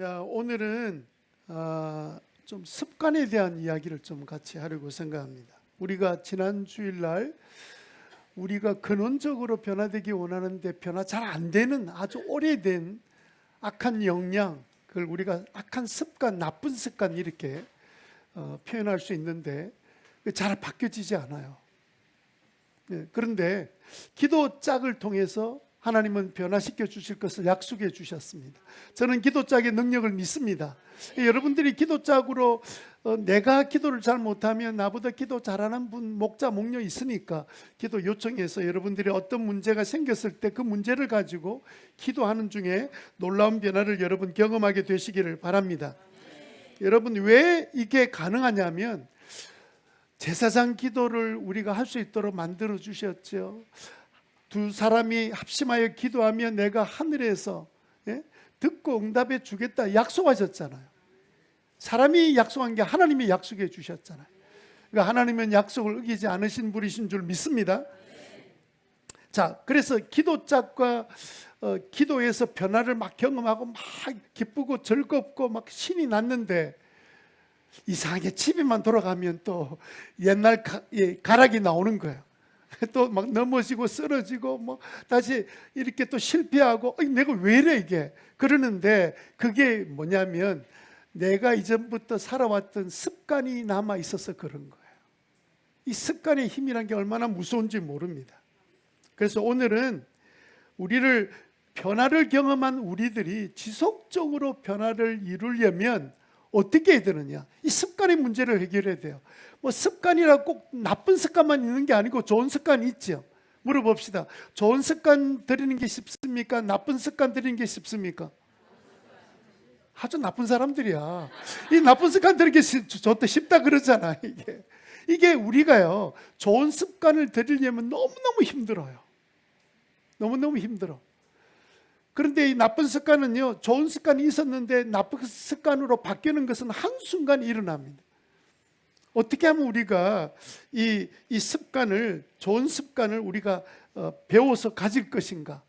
오늘은 좀 습관에 대한 이야기를 좀 같이 하려고 생각합니다. 우리가 지난 주일날 우리가 근원적으로 변화되기 원하는데 변화 잘 안 되는 아주 오래된 악한 영향, 그걸 우리가 악한 습관, 나쁜 습관 이렇게 표현할 수 있는데 잘 바뀌어지지 않아요. 그런데 기도 짝을 통해서 하나님은 변화시켜 주실 것을 약속해 주셨습니다. 저는 기도 짝의 능력을 믿습니다. 여러분들이 기도 짝으로 내가 기도를 잘 못하면 나보다 기도 잘하는 분, 목자, 목녀 있으니까 기도 요청해서 여러분들이 어떤 문제가 생겼을 때 그 문제를 가지고 기도하는 중에 놀라운 변화를 여러분 경험하게 되시기를 바랍니다. 여러분, 왜 이게 가능하냐면 제사장 기도를 우리가 할 수 있도록 만들어 주셨죠. 두 사람이 합심하여 기도하면 내가 하늘에서 듣고 응답해 주겠다 약속하셨잖아요. 사람이 약속한 게 하나님이 약속해 주셨잖아요. 그러니까 하나님은 약속을 어기지 않으신 분이신 줄 믿습니다. 자, 그래서 기도 짝과 기도에서 변화를 막 경험하고 막 기쁘고 즐겁고 막 신이 났는데 이상하게 집에만 돌아가면 또 옛날 가락이 나오는 거예요. 또 막 넘어지고 쓰러지고 뭐 다시 이렇게 또 실패하고 내가 왜 이래 이게 그러는데 그게 뭐냐면 내가 이전부터 살아왔던 습관이 남아 있어서 그런 거예요. 이 습관의 힘이란 게 얼마나 무서운지 모릅니다. 그래서 오늘은 우리를 변화를 경험한 우리들이 지속적으로 변화를 이루려면 어떻게 해야 되느냐? 이 습관의 문제를 해결해야 돼요. 뭐 습관이라 꼭 나쁜 습관만 있는 게 아니고 좋은 습관이 있죠. 물어봅시다. 좋은 습관 들이는 게 쉽습니까? 나쁜 습관 들이는 게 쉽습니까? 아주 나쁜 사람들이야. 이 나쁜 습관 들이는 게 쉽다 그러잖아. 이게 우리가요 좋은 습관을 들이려면 너무너무 힘들어요. 너무너무 힘들어. 그런데 이 나쁜 습관은요, 좋은 습관이 있었는데 나쁜 습관으로 바뀌는 것은 한순간 일어납니다. 어떻게 하면 우리가 이 습관을, 좋은 습관을 우리가 배워서 가질 것인가?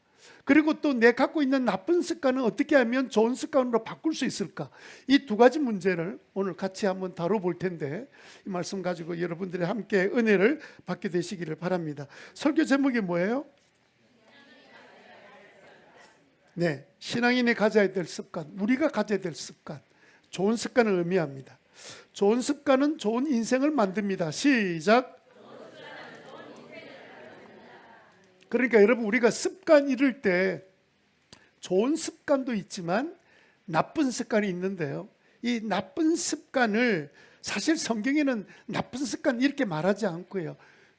그리고 또 내 갖고 있는 나쁜 습관은 어떻게 하면 좋은 습관으로 바꿀 수 있을까? 이 두 가지 문제를 오늘 같이 한번 다뤄볼 텐데 이 말씀 가지고 여러분들이 함께 은혜를 받게 되시기를 바랍니다. 설교 제목이 뭐예요? 네, 신앙인이 가져야 될 습관, 우리가 가져야 될 습관, 좋은 습관을 의미합니다. 좋은 습관은 좋은 인생을 만듭니다. 시작. 그러니까 여러분, 우리가 습관 이룰 때 좋은 습관도 있지만 나쁜 습관이 있는데요, 이 나쁜 습관을 사실 성경에는 나쁜 습관 이렇게 말하지 않고요,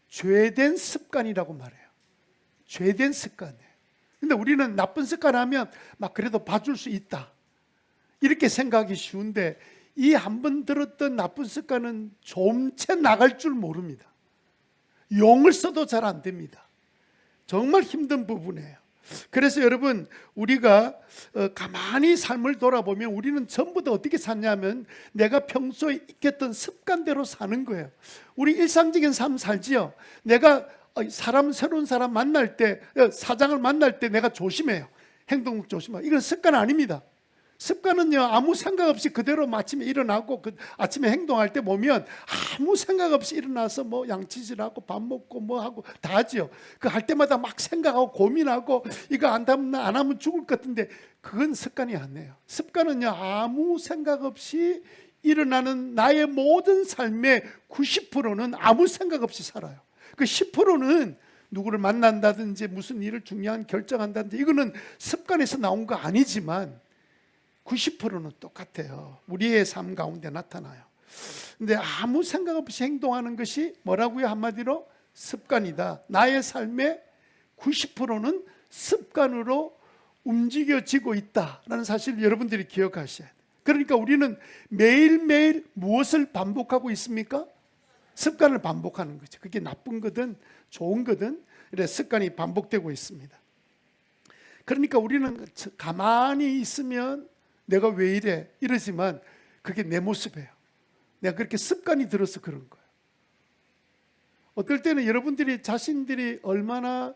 죄된 습관이라고 말해요. 죄된 습관이에요. 근데 우리는 나쁜 습관 하면 막 그래도 봐줄 수 있다 이렇게 생각하기 쉬운데 이 한 번 들었던 나쁜 습관은 좀채 나갈 줄 모릅니다. 용을 써도 잘 안 됩니다. 정말 힘든 부분이에요. 그래서 여러분, 우리가 가만히 삶을 돌아보면 우리는 전부 다 어떻게 사냐면 내가 평소에 익혔던 습관대로 사는 거예요. 우리 일상적인 삶 살지요. 내가 새로운 사람 만날 때, 사장을 만날 때 내가 조심해요. 행동 조심해요. 이건 습관 아닙니다. 습관은요, 아무 생각 없이 그대로 아침에 일어나고 아침에 행동할 때 보면 아무 생각 없이 일어나서 뭐 양치질하고 밥 먹고 뭐 하고 다 하죠. 그 할 때마다 막 생각하고 고민하고 이거 안 하면 죽을 것 같은데 그건 습관이 아니에요. 습관은요, 아무 생각 없이 일어나는 나의 모든 삶의 90%는 아무 생각 없이 살아요. 그 10%는 누구를 만난다든지 무슨 일을 중요한 결정한다든지 이거는 습관에서 나온 거 아니지만 90%는 똑같아요. 우리의 삶 가운데 나타나요. 근데 아무 생각 없이 행동하는 것이 뭐라고요? 한마디로 습관이다. 나의 삶의 90%는 습관으로 움직여지고 있다라는 사실을 여러분들이 기억하셔야 돼요. 그러니까 우리는 매일매일 무엇을 반복하고 있습니까? 습관을 반복하는 거죠. 그게 나쁜 거든 좋은 거든 습관이 반복되고 있습니다. 그러니까 우리는 가만히 있으면 내가 왜 이래 이러지만 그게 내 모습이에요. 내가 그렇게 습관이 들어서 그런 거예요. 어떨 때는 여러분들이 자신들이 얼마나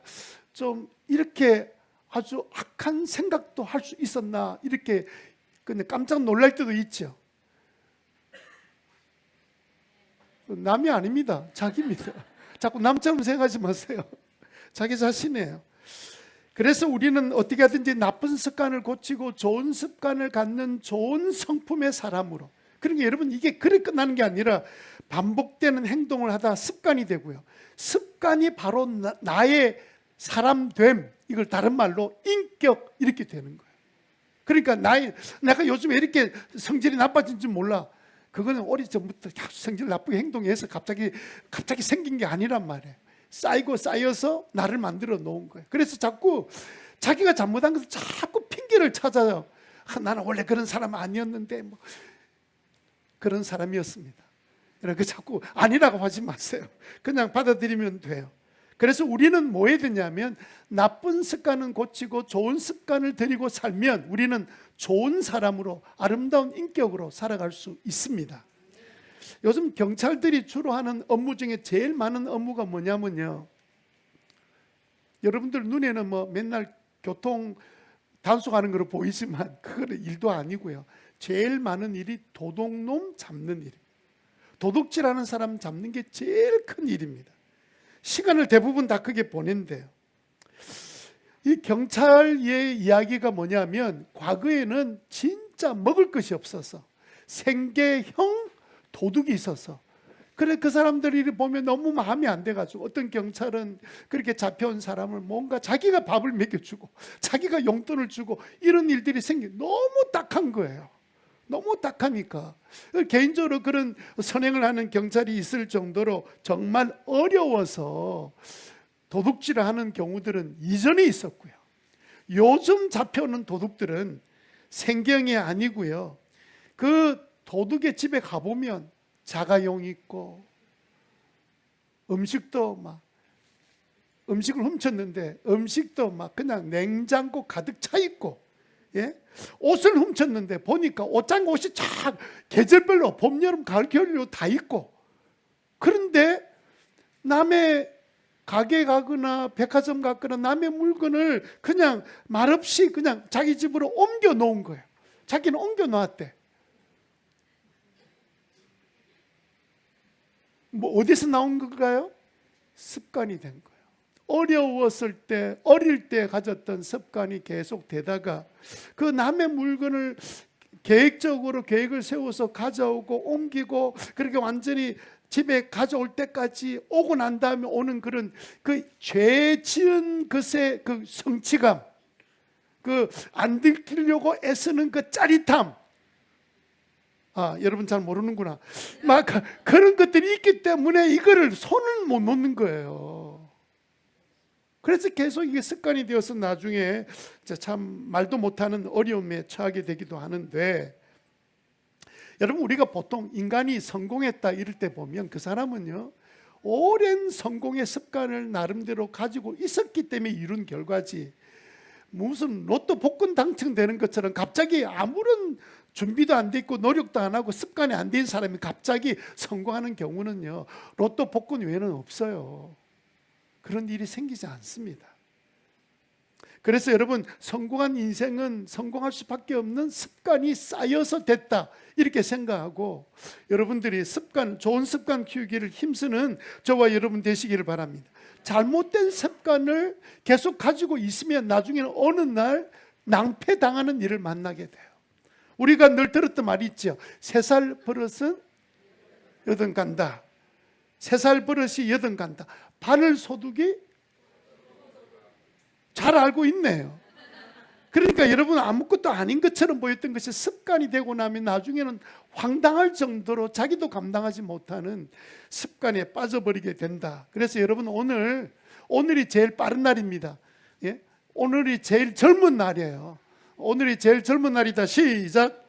좀 이렇게 아주 악한 생각도 할 수 있었나 이렇게 근데 깜짝 놀랄 때도 있죠. 남이 아닙니다. 자기입니다. 자꾸 남처럼 생각하지 마세요. 자기 자신이에요. 그래서 우리는 어떻게 하든지 나쁜 습관을 고치고 좋은 습관을 갖는 좋은 성품의 사람으로. 그러니까 여러분, 이게 그래 끝나는 게 아니라 반복되는 행동을 하다 습관이 되고요. 습관이 바로 나의 사람됨, 이걸 다른 말로 인격, 이렇게 되는 거예요. 그러니까 내가 요즘에 이렇게 성질이 나빠진지 몰라. 그거는 어리전부터 성질 나쁘게 행동해서 갑자기 생긴 게 아니란 말이에요. 쌓이고 쌓여서 나를 만들어 놓은 거예요. 그래서 자꾸 자기가 잘못한 것을 자꾸 핑계를 찾아요. 나는 원래 그런 사람 아니었는데 뭐 그런 사람이었습니다. 그러니까 자꾸 아니라고 하지 마세요. 그냥 받아들이면 돼요. 그래서 우리는 뭐 해야 되냐면 나쁜 습관은 고치고 좋은 습관을 들이고 살면 우리는 좋은 사람으로 아름다운 인격으로 살아갈 수 있습니다. 요즘 경찰들이 주로 하는 업무 중에 제일 많은 업무가 뭐냐면요, 여러분들 눈에는 뭐 맨날 교통 단속하는 거로 보이지만 그거는 일도 아니고요. 제일 많은 일이 도둑놈 잡는 일입니다. 도둑질하는 사람 잡는 게 제일 큰 일입니다. 시간을 대부분 다 크게 보낸대요. 이 경찰의 이야기가 뭐냐면 과거에는 진짜 먹을 것이 없어서 생계형 도둑이 있어서, 그래 그 사람들이 보면 너무 마음이 안 돼가지고 어떤 경찰은 그렇게 잡혀온 사람을 뭔가 자기가 밥을 먹여주고 자기가 용돈을 주고 이런 일들이 너무 딱한 거예요. 너무 딱하니까 개인적으로 그런 선행을 하는 경찰이 있을 정도로 정말 어려워서 도둑질을 하는 경우들은 이전에 있었고요. 요즘 잡혀오는 도둑들은 생경이 아니고요. 그 도둑의 집에 가보면 자가용 있고 음식도 막 음식을 훔쳤는데 음식도 막 그냥 냉장고 가득 차 있고, 예? 옷을 훔쳤는데 보니까 옷장 옷이 쫙 계절별로 봄, 여름, 가을, 겨울로 다 있고, 그런데 남의 가게 가거나 백화점 갔거나 남의 물건을 그냥 말없이 그냥 자기 집으로 옮겨 놓은 거예요. 자기는 옮겨 놓았대. 뭐 어디서 나온 건가요? 습관이 된 거예요. 어려웠을 때, 어릴 때 가졌던 습관이 계속 되다가 그 남의 물건을 계획적으로 계획을 세워서 가져오고 옮기고 그렇게 완전히 집에 가져올 때까지 오고 난 다음에 오는 그런 그 죄 지은 것의 그 성취감, 그 안 들키려고 애쓰는 그 짜릿함, 여러분 잘 모르는구나. 막 그런 것들이 있기 때문에 이거를 손을 못 놓는 거예요. 그래서 계속 이게 습관이 되어서 나중에 참 말도 못하는 어려움에 처하게 되기도 하는데, 여러분 우리가 보통 인간이 성공했다 이럴 때 보면 그 사람은요 오랜 성공의 습관을 나름대로 가지고 있었기 때문에 이룬 결과지, 무슨 로또 복권 당첨되는 것처럼 갑자기 아무런 준비도 안 돼 있고 노력도 안 하고 습관이 안 된 사람이 갑자기 성공하는 경우는요 로또 복권 외에는 없어요. 그런 일이 생기지 않습니다. 그래서 여러분 성공한 인생은 성공할 수밖에 없는 습관이 쌓여서 됐다 이렇게 생각하고 여러분들이 좋은 습관 키우기를 힘쓰는 저와 여러분 되시기를 바랍니다. 잘못된 습관을 계속 가지고 있으면 나중에는 어느 날 낭패당하는 일을 만나게 돼요. 우리가 늘 들었던 말이 있죠. 3살 버릇은 여든 간다. 3살 버릇이 여든 간다. 바늘 소득이 잘 알고 있네요. 그러니까 여러분 아무것도 아닌 것처럼 보였던 것이 습관이 되고 나면 나중에는 황당할 정도로 자기도 감당하지 못하는 습관에 빠져버리게 된다. 그래서 여러분 오늘이 제일 빠른 날입니다. 예? 오늘이 제일 젊은 날이에요. 오늘이 제일 젊은 날이다. 시작.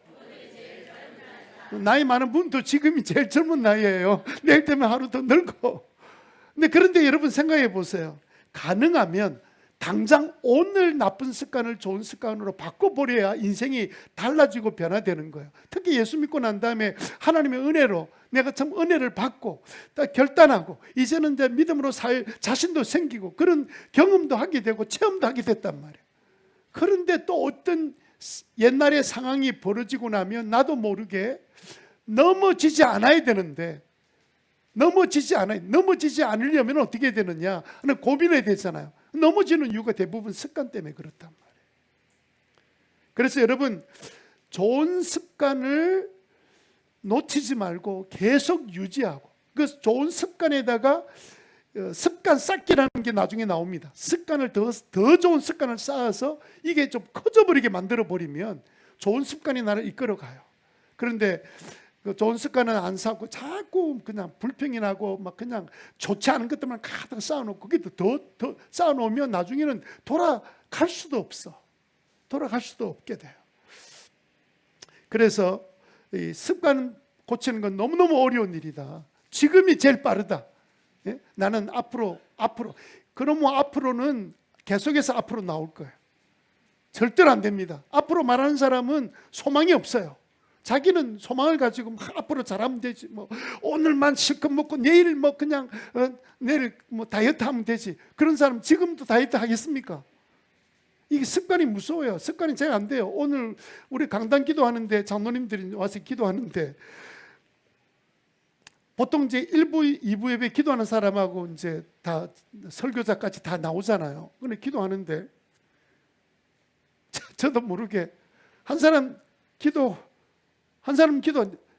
나이 많은 분도 지금이 제일 젊은 나이에요. 내일 되면 하루 더 늙고. 그런데 여러분 생각해 보세요. 가능하면 당장 오늘 나쁜 습관을 좋은 습관으로 바꿔버려야 인생이 달라지고 변화되는 거예요. 특히 예수 믿고 난 다음에 하나님의 은혜로 내가 참 은혜를 받고 결단하고 이제는 이제 믿음으로 살 자신도 생기고 그런 경험도 하게 되고 체험도 하게 됐단 말이에요. 그런데 또 어떤 옛날에 상황이 벌어지고 나면 나도 모르게 넘어지지 않아야 되는데 넘어지지 않으려면 어떻게 되느냐 하는 고민이 되잖아요. 넘어지는 이유가 대부분 습관 때문에 그렇단 말이에요. 그래서 여러분, 좋은 습관을 놓치지 말고 계속 유지하고, 그 좋은 습관에다가 습관 쌓기라는 게 나중에 나옵니다. 습관을 더 좋은 습관을 쌓아서 이게 좀 커져버리게 만들어버리면 좋은 습관이 나를 이끌어가요. 그런데 그 좋은 습관은 안 쌓고 자꾸 그냥 불평이 나고 막 그냥 좋지 않은 것들만 가득 쌓아놓고, 그게 더 쌓아놓으면 나중에는 돌아갈 수도 없게 돼요. 그래서 이 습관 고치는 건 너무너무 어려운 일이다. 지금이 제일 빠르다. 예? 나는 앞으로 그러면 앞으로는 계속해서 앞으로 나올 거예요. 절대로 안 됩니다. 앞으로 말하는 사람은 소망이 없어요. 자기는 소망을 가지고 막 앞으로 잘하면 되지, 뭐 오늘만 실컷 먹고 내일 뭐 그냥 내일 뭐 다이어트 하면 되지. 그런 사람 지금도 다이어트 하겠습니까? 이게 습관이 무서워요. 습관이 잘 안 돼요. 오늘 우리 강단 기도하는데 장로님들이 와서 기도하는데 보통 이제 1부, 2부 예배 기도하는 사람하고 이제 다 설교자까지 다 나오잖아요. 근데 기도하는데 저도 모르게 한 사람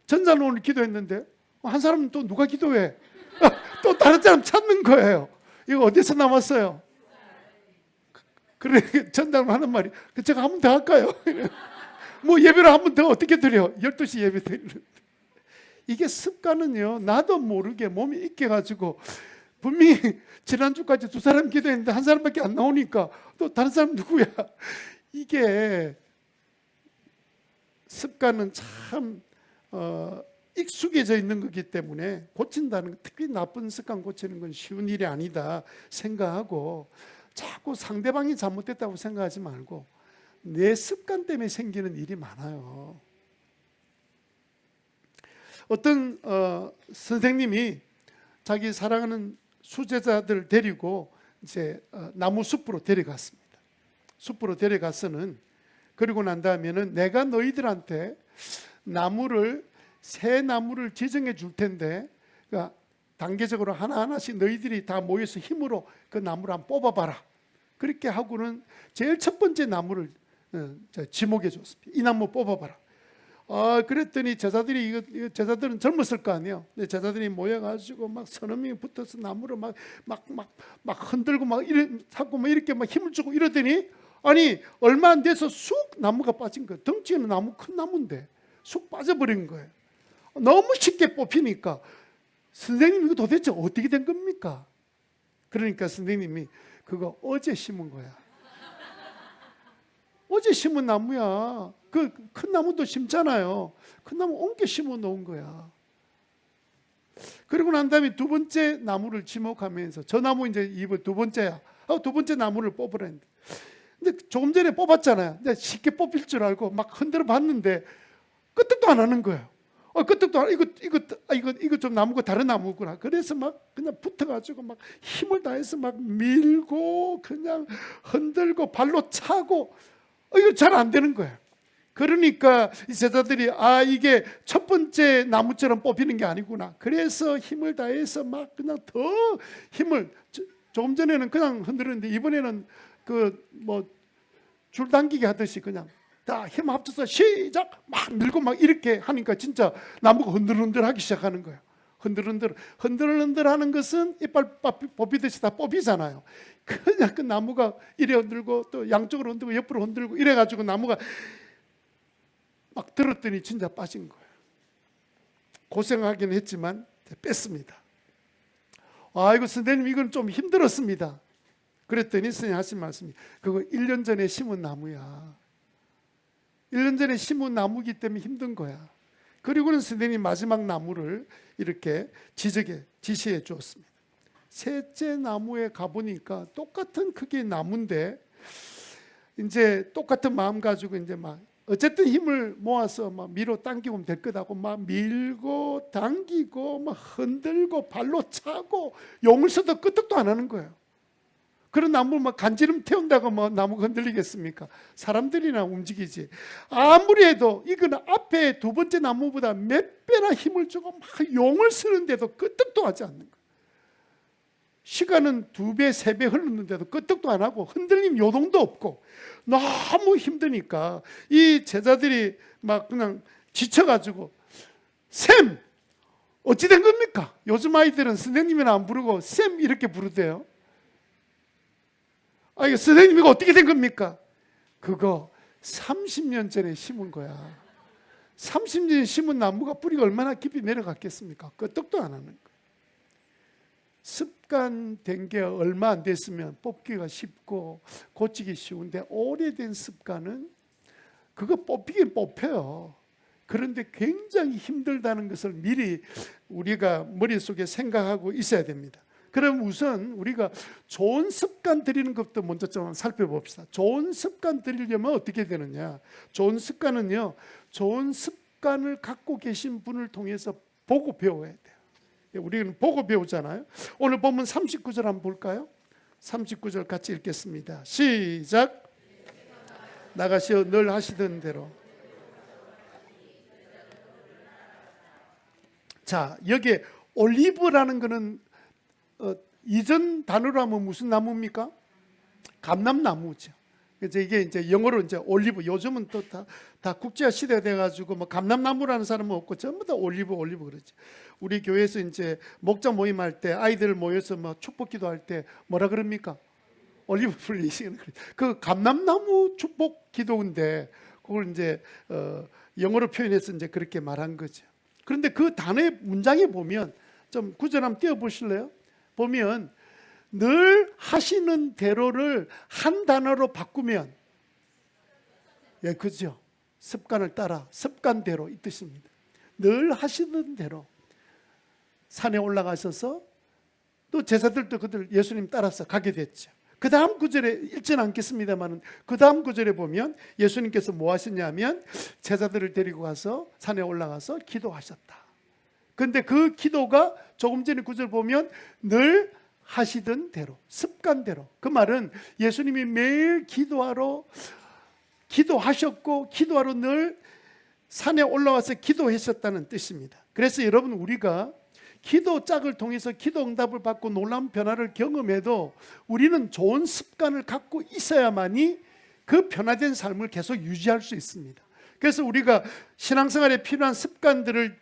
전자는 오늘 기도했는데 한 사람은 또 누가 기도해? 또 다른 사람 찾는 거예요. 이거 어디서 나왔어요? 그래, 전자는 하는 말이 제가 한 번 더 할까요? 뭐 예배를 한 번 더 어떻게 드려? 12시 예배 드리는데. 이게 습관은요, 나도 모르게 몸이 익혀가지고 분명히 지난주까지 두 사람 기도했는데 한 사람밖에 안 나오니까 또 다른 사람 누구야? 이게 습관은 참 익숙해져 있는 거기 때문에 고친다는 것, 특히 나쁜 습관 고치는 건 쉬운 일이 아니다 생각하고, 자꾸 상대방이 잘못됐다고 생각하지 말고 내 습관 때문에 생기는 일이 많아요. 어떤 선생님이 자기 사랑하는 수제자들 데리고 이제 나무 숲으로 데려갔습니다. 숲으로 데려가서는, 그리고 난 다음에는 내가 너희들한테 새 나무를 지정해 줄 텐데, 그러니까 단계적으로 하나하나씩 너희들이 다 모여서 힘으로 그 나무를 한번 뽑아봐라. 그렇게 하고는 제일 첫 번째 나무를 지목해 줬습니다. 이 나무 뽑아봐라. 그랬더니 제자들은 젊었을 거 아니에요. 근데 제자들이 모여가지고 막 서너 명이 붙어서 나무를 막 흔들고 자꾸 이렇게 막 힘을 주고 이러더니, 아니 얼마 안 돼서 쑥 나무가 빠진 거예요. 덩치는 나무, 큰 나무인데 쑥 빠져버린 거예요. 너무 쉽게 뽑히니까 선생님 이거 도대체 어떻게 된 겁니까? 그러니까 선생님이 그거 어제 심은 거야. 어제 심은 나무야. 그 큰 나무도 심잖아요. 큰 나무 옮겨 심어 놓은 거야. 그리고 난 다음에 두 번째 나무를 지목하면서, 저 나무 이제 이번 두 번째야. 두 번째 나무를 뽑으라 했는데, 근데 조금 전에 뽑았잖아요. 근데 쉽게 뽑힐 줄 알고 막 흔들어 봤는데 끄떡도 안 하는 거예요. 끄떡도 안, 이거 좀 나무가 다른 나무구나. 그래서 막 그냥 붙어가지고 막 힘을 다해서 막 밀고 그냥 흔들고 발로 차고, 이거 잘 안 되는 거예요. 그러니까 이 제자들이 이게 첫 번째 나무처럼 뽑히는 게 아니구나. 그래서 힘을 다해서 막 그냥 더 힘을, 조금 전에는 그냥 흔들었는데 이번에는 줄 당기기 하듯이 그냥 다 힘 합쳐서 시작 막 밀고 막 이렇게 하니까 진짜 나무가 흔들흔들하기 시작하는 거예요. 흔들흔들 하는 것은 이빨 뽑히듯이 다 뽑히잖아요. 그냥 그 나무가 이래 흔들고 또 양쪽으로 흔들고 옆으로 흔들고 이래가지고 나무가 막 들었더니 진짜 빠진 거예요. 고생하긴 했지만 뺐습니다. 이거 선생님 이건 좀 힘들었습니다. 그랬더니 선생님 하신 말씀이, 그거 1년 전에 심은 나무야. 1년 전에 심은 나무기 때문에 힘든 거야. 그리고는 선생님 마지막 나무를 이렇게 지시해 주었습니다. 셋째 나무에 가보니까 똑같은 크기의 나무인데 이제 똑같은 마음 가지고 이제 막 어쨌든 힘을 모아서 막 밀어 당기면 될 거다고 막 밀고 당기고 막 흔들고 발로 차고 용을 써도 끄떡도 안 하는 거예요. 그런 나무를 막 간지럼 태운다고 뭐 나무가 흔들리겠습니까? 사람들이나 움직이지. 아무리 해도 이거는 앞에 두 번째 나무보다 몇 배나 힘을 주고 막 용을 쓰는데도 끄떡도 하지 않는 거예요. 시간은 2배, 3배 흘렀는데도 끄떡도 안 하고 흔들림 요동도 없고 너무 힘드니까 이 제자들이 막 그냥 지쳐가지고 쌤! 어찌 된 겁니까? 요즘 아이들은 선생님이나 안 부르고 쌤 이렇게 부르대요. 아, 이거 선생님 이거 어떻게 된 겁니까? 그거 30년 전에 심은 거야. 30년 전에 심은 나무가 뿌리가 얼마나 깊이 내려갔겠습니까? 끄떡도 안 하는 거야. 습관된 게 얼마 안 됐으면 뽑기가 쉽고 고치기 쉬운데 오래된 습관은 그거 뽑히긴 뽑혀요. 그런데 굉장히 힘들다는 것을 미리 우리가 머릿속에 생각하고 있어야 됩니다. 그럼 우선 우리가 좋은 습관 들이는 것부터 먼저 좀 살펴봅시다. 좋은 습관 들이려면 어떻게 되느냐? 좋은 습관은요, 좋은 습관을 갖고 계신 분을 통해서 보고 배워야 돼요. 우리는 보고 배우잖아요. 오늘 본문 39절 한번 볼까요? 39절 같이 읽겠습니다. 시작. 나가시어 늘 하시던 대로. 자, 여기에 올리브라는 것은 이전 단어로 하면 무슨 나무입니까? 감람나무죠. 그래서 이게 이제 영어로 이제 올리브. 요즘은 또 다 국제화 시대가 돼가지고 뭐 감람나무라는 사람은 없고 전부 다 올리브 그러지. 우리 교회에서 이제 목자 모임할 때 아이들 모여서 뭐 축복기도 할 때 뭐라 그럽니까? 올리브 플리시는 그 감람나무 축복 기도인데 그걸 이제 영어로 표현해서 이제 그렇게 말한 거죠. 그런데 그 단어의 문장에 보면 좀 구절 한번 띄워 보실래요? 보면 늘 하시는 대로를 한 단어로 바꾸면 예, 그죠? 습관을 따라 습관대로 이 뜻입니다. 늘 하시는 대로 산에 올라가셔서 또 제자들도 그들 예수님 따라서 가게 됐죠. 그 다음 구절에 읽지는 않겠습니다만 그 다음 구절에 보면 예수님께서 뭐 하셨냐면 제자들을 데리고 가서 산에 올라가서 기도하셨다. 그런데 그 기도가 조금 전에 구절 보면 늘 하시던 대로, 습관대로. 그 말은 예수님이 매일 기도하셨고 기도하러 늘 산에 올라와서 기도하셨다는 뜻입니다. 그래서 여러분 우리가 기도 짝을 통해서 기도 응답을 받고 놀라운 변화를 경험해도 우리는 좋은 습관을 갖고 있어야만이 그 변화된 삶을 계속 유지할 수 있습니다. 그래서 우리가 신앙생활에 필요한 습관들을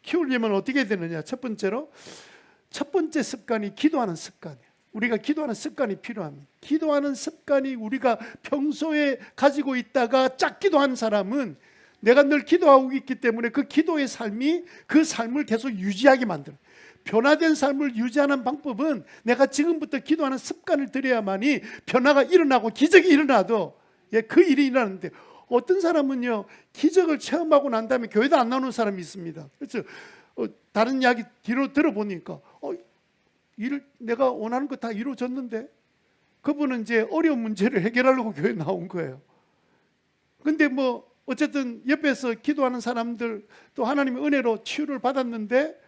키우려면 어떻게 되느냐? 첫 번째 습관이 기도하는 습관이에요. 우리가 기도하는 습관이 필요합니다. 기도하는 습관이 우리가 평소에 가지고 있다가 짝 기도하는 사람은 내가 늘 기도하고 있기 때문에 그 기도의 삶이 그 삶을 계속 유지하게 만들어요. 변화된 삶을 유지하는 방법은 내가 지금부터 기도하는 습관을 들여야만이 변화가 일어나고 기적이 일어나도 그 일이 일어나는데 어떤 사람은요 기적을 체험하고 난 다음에 교회도 안 나오는 사람이 있습니다. 그래서 다른 이야기 뒤로 들어보니까 내가 원하는 거 다 이루어졌는데 그분은 이제 어려운 문제를 해결하려고 교회에 나온 거예요. 근데 뭐 어쨌든 옆에서 기도하는 사람들 또 하나님의 은혜로 치유를 받았는데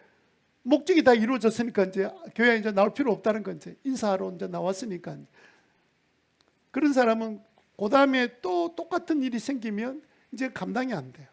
목적이 다 이루어졌으니까 이제 교회에 이제 나올 필요 없다는 건 이제 인사하러 이제 나왔으니까 그런 사람은 그 다음에 또 똑같은 일이 생기면 이제 감당이 안 돼요.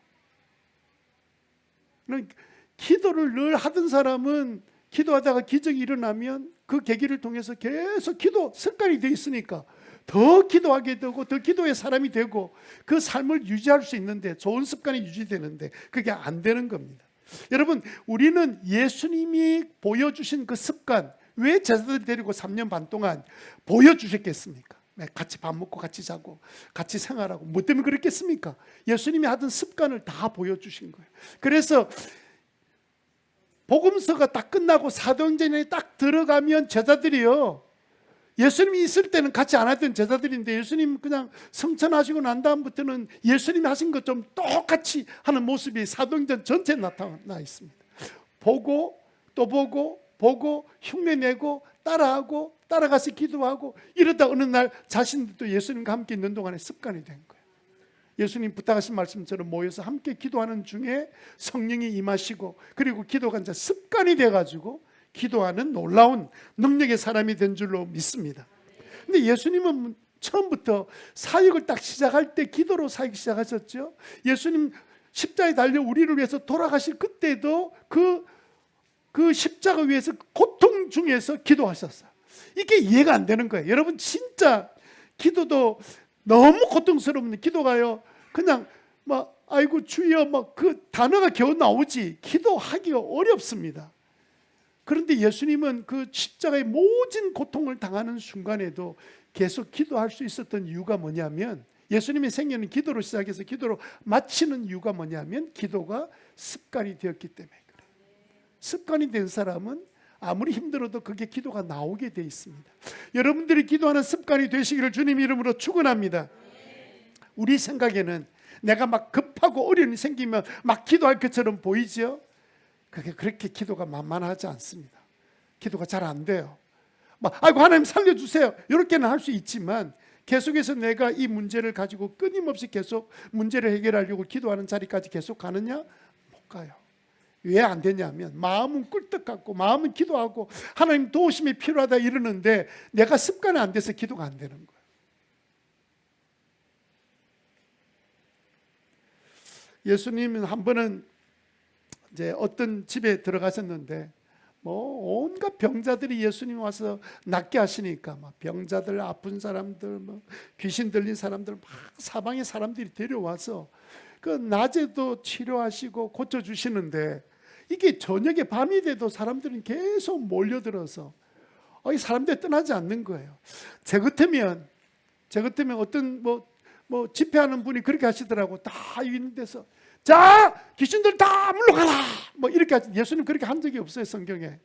기도를 늘 하던 사람은 기도하다가 기적이 일어나면 그 계기를 통해서 계속 기도 습관이 돼 있으니까 더 기도하게 되고 더 기도의 사람이 되고 그 삶을 유지할 수 있는데 좋은 습관이 유지되는데 그게 안 되는 겁니다. 여러분 우리는 예수님이 보여주신 그 습관 왜 제자들 데리고 3년 반 동안 보여주셨겠습니까? 같이 밥 먹고 같이 자고 같이 생활하고 뭐 때문에 그랬겠습니까? 예수님이 하던 습관을 다 보여주신 거예요. 그래서 복음서가 딱 끝나고 사도행전에 딱 들어가면 제자들이요 예수님이 있을 때는 같이 안 하던 제자들인데 예수님 그냥 성천하시고 난 다음부터는 예수님이 하신 것 좀 똑같이 하는 모습이 사도행전 전체에 나타나 있습니다. 보고 또 보고 흉내내고 따라하고 따라가서 기도하고 이러다 어느 날 자신들도 예수님과 함께 있는 동안에 습관이 된 거예요. 예수님 부탁하신 말씀처럼 모여서 함께 기도하는 중에 성령이 임하시고 그리고 기도가 이제 습관이 돼가지고 기도하는 놀라운 능력의 사람이 된 줄로 믿습니다. 근데 예수님은 처음부터 사역을 딱 시작할 때 기도로 사역 시작하셨죠. 예수님 십자가에 달려 우리를 위해서 돌아가실 그때도 그 십자가 위에서 고통 중에서 기도하셨어요. 이게 이해가 안 되는 거예요. 여러분 진짜 기도도 너무 고통스러운 기도가요. 그냥 막 아이고 주여 막 그 단어가 겨우 나오지 기도하기가 어렵습니다. 그런데 예수님은 그 십자가의 모진 고통을 당하는 순간에도 계속 기도할 수 있었던 이유가 뭐냐면, 예수님의 생애는 기도로 시작해서 기도로 마치는 이유가 뭐냐면 기도가 습관이 되었기 때문에 그래요. 습관이 된 사람은 아무리 힘들어도 그게 기도가 나오게 돼 있습니다. 여러분들이 기도하는 습관이 되시기를 주님 이름으로 축원합니다. 우리 생각에는 내가 막 급하고 어려움이 생기면 막 기도할 것처럼 보이죠. 그게 그렇게 기도가 만만하지 않습니다. 기도가 잘 안 돼요. 막 아이고 하나님 살려주세요 이렇게는 할 수 있지만, 계속해서 내가 이 문제를 가지고 끊임없이 계속 문제를 해결하려고 기도하는 자리까지 계속 가느냐? 못 가요. 왜 안 되냐면 마음은 꿀떡 같고 마음은 기도하고 하나님 도우심이 필요하다 이러는데 내가 습관이 안 돼서 기도가 안 되는 거예요. 예수님은 한 번은 이제 어떤 집에 들어가셨는데 뭐 온갖 병자들이 예수님 와서 낫게 하시니까 막 병자들, 아픈 사람들, 뭐 귀신 들린 사람들 막 사방의 사람들이 데려와서 그 낮에도 치료하시고 고쳐주시는데, 이게 저녁에 밤이 돼도 사람들은 계속 몰려들어서 이 사람들이 떠나지 않는 거예요. 제 같으면 어떤 뭐 집회하는 분이 그렇게 하시더라고. 다 있는 데서 자 귀신들 다 물러가라 뭐 이렇게 하지. 예수님 그렇게 한 적이 없어요, 성경에.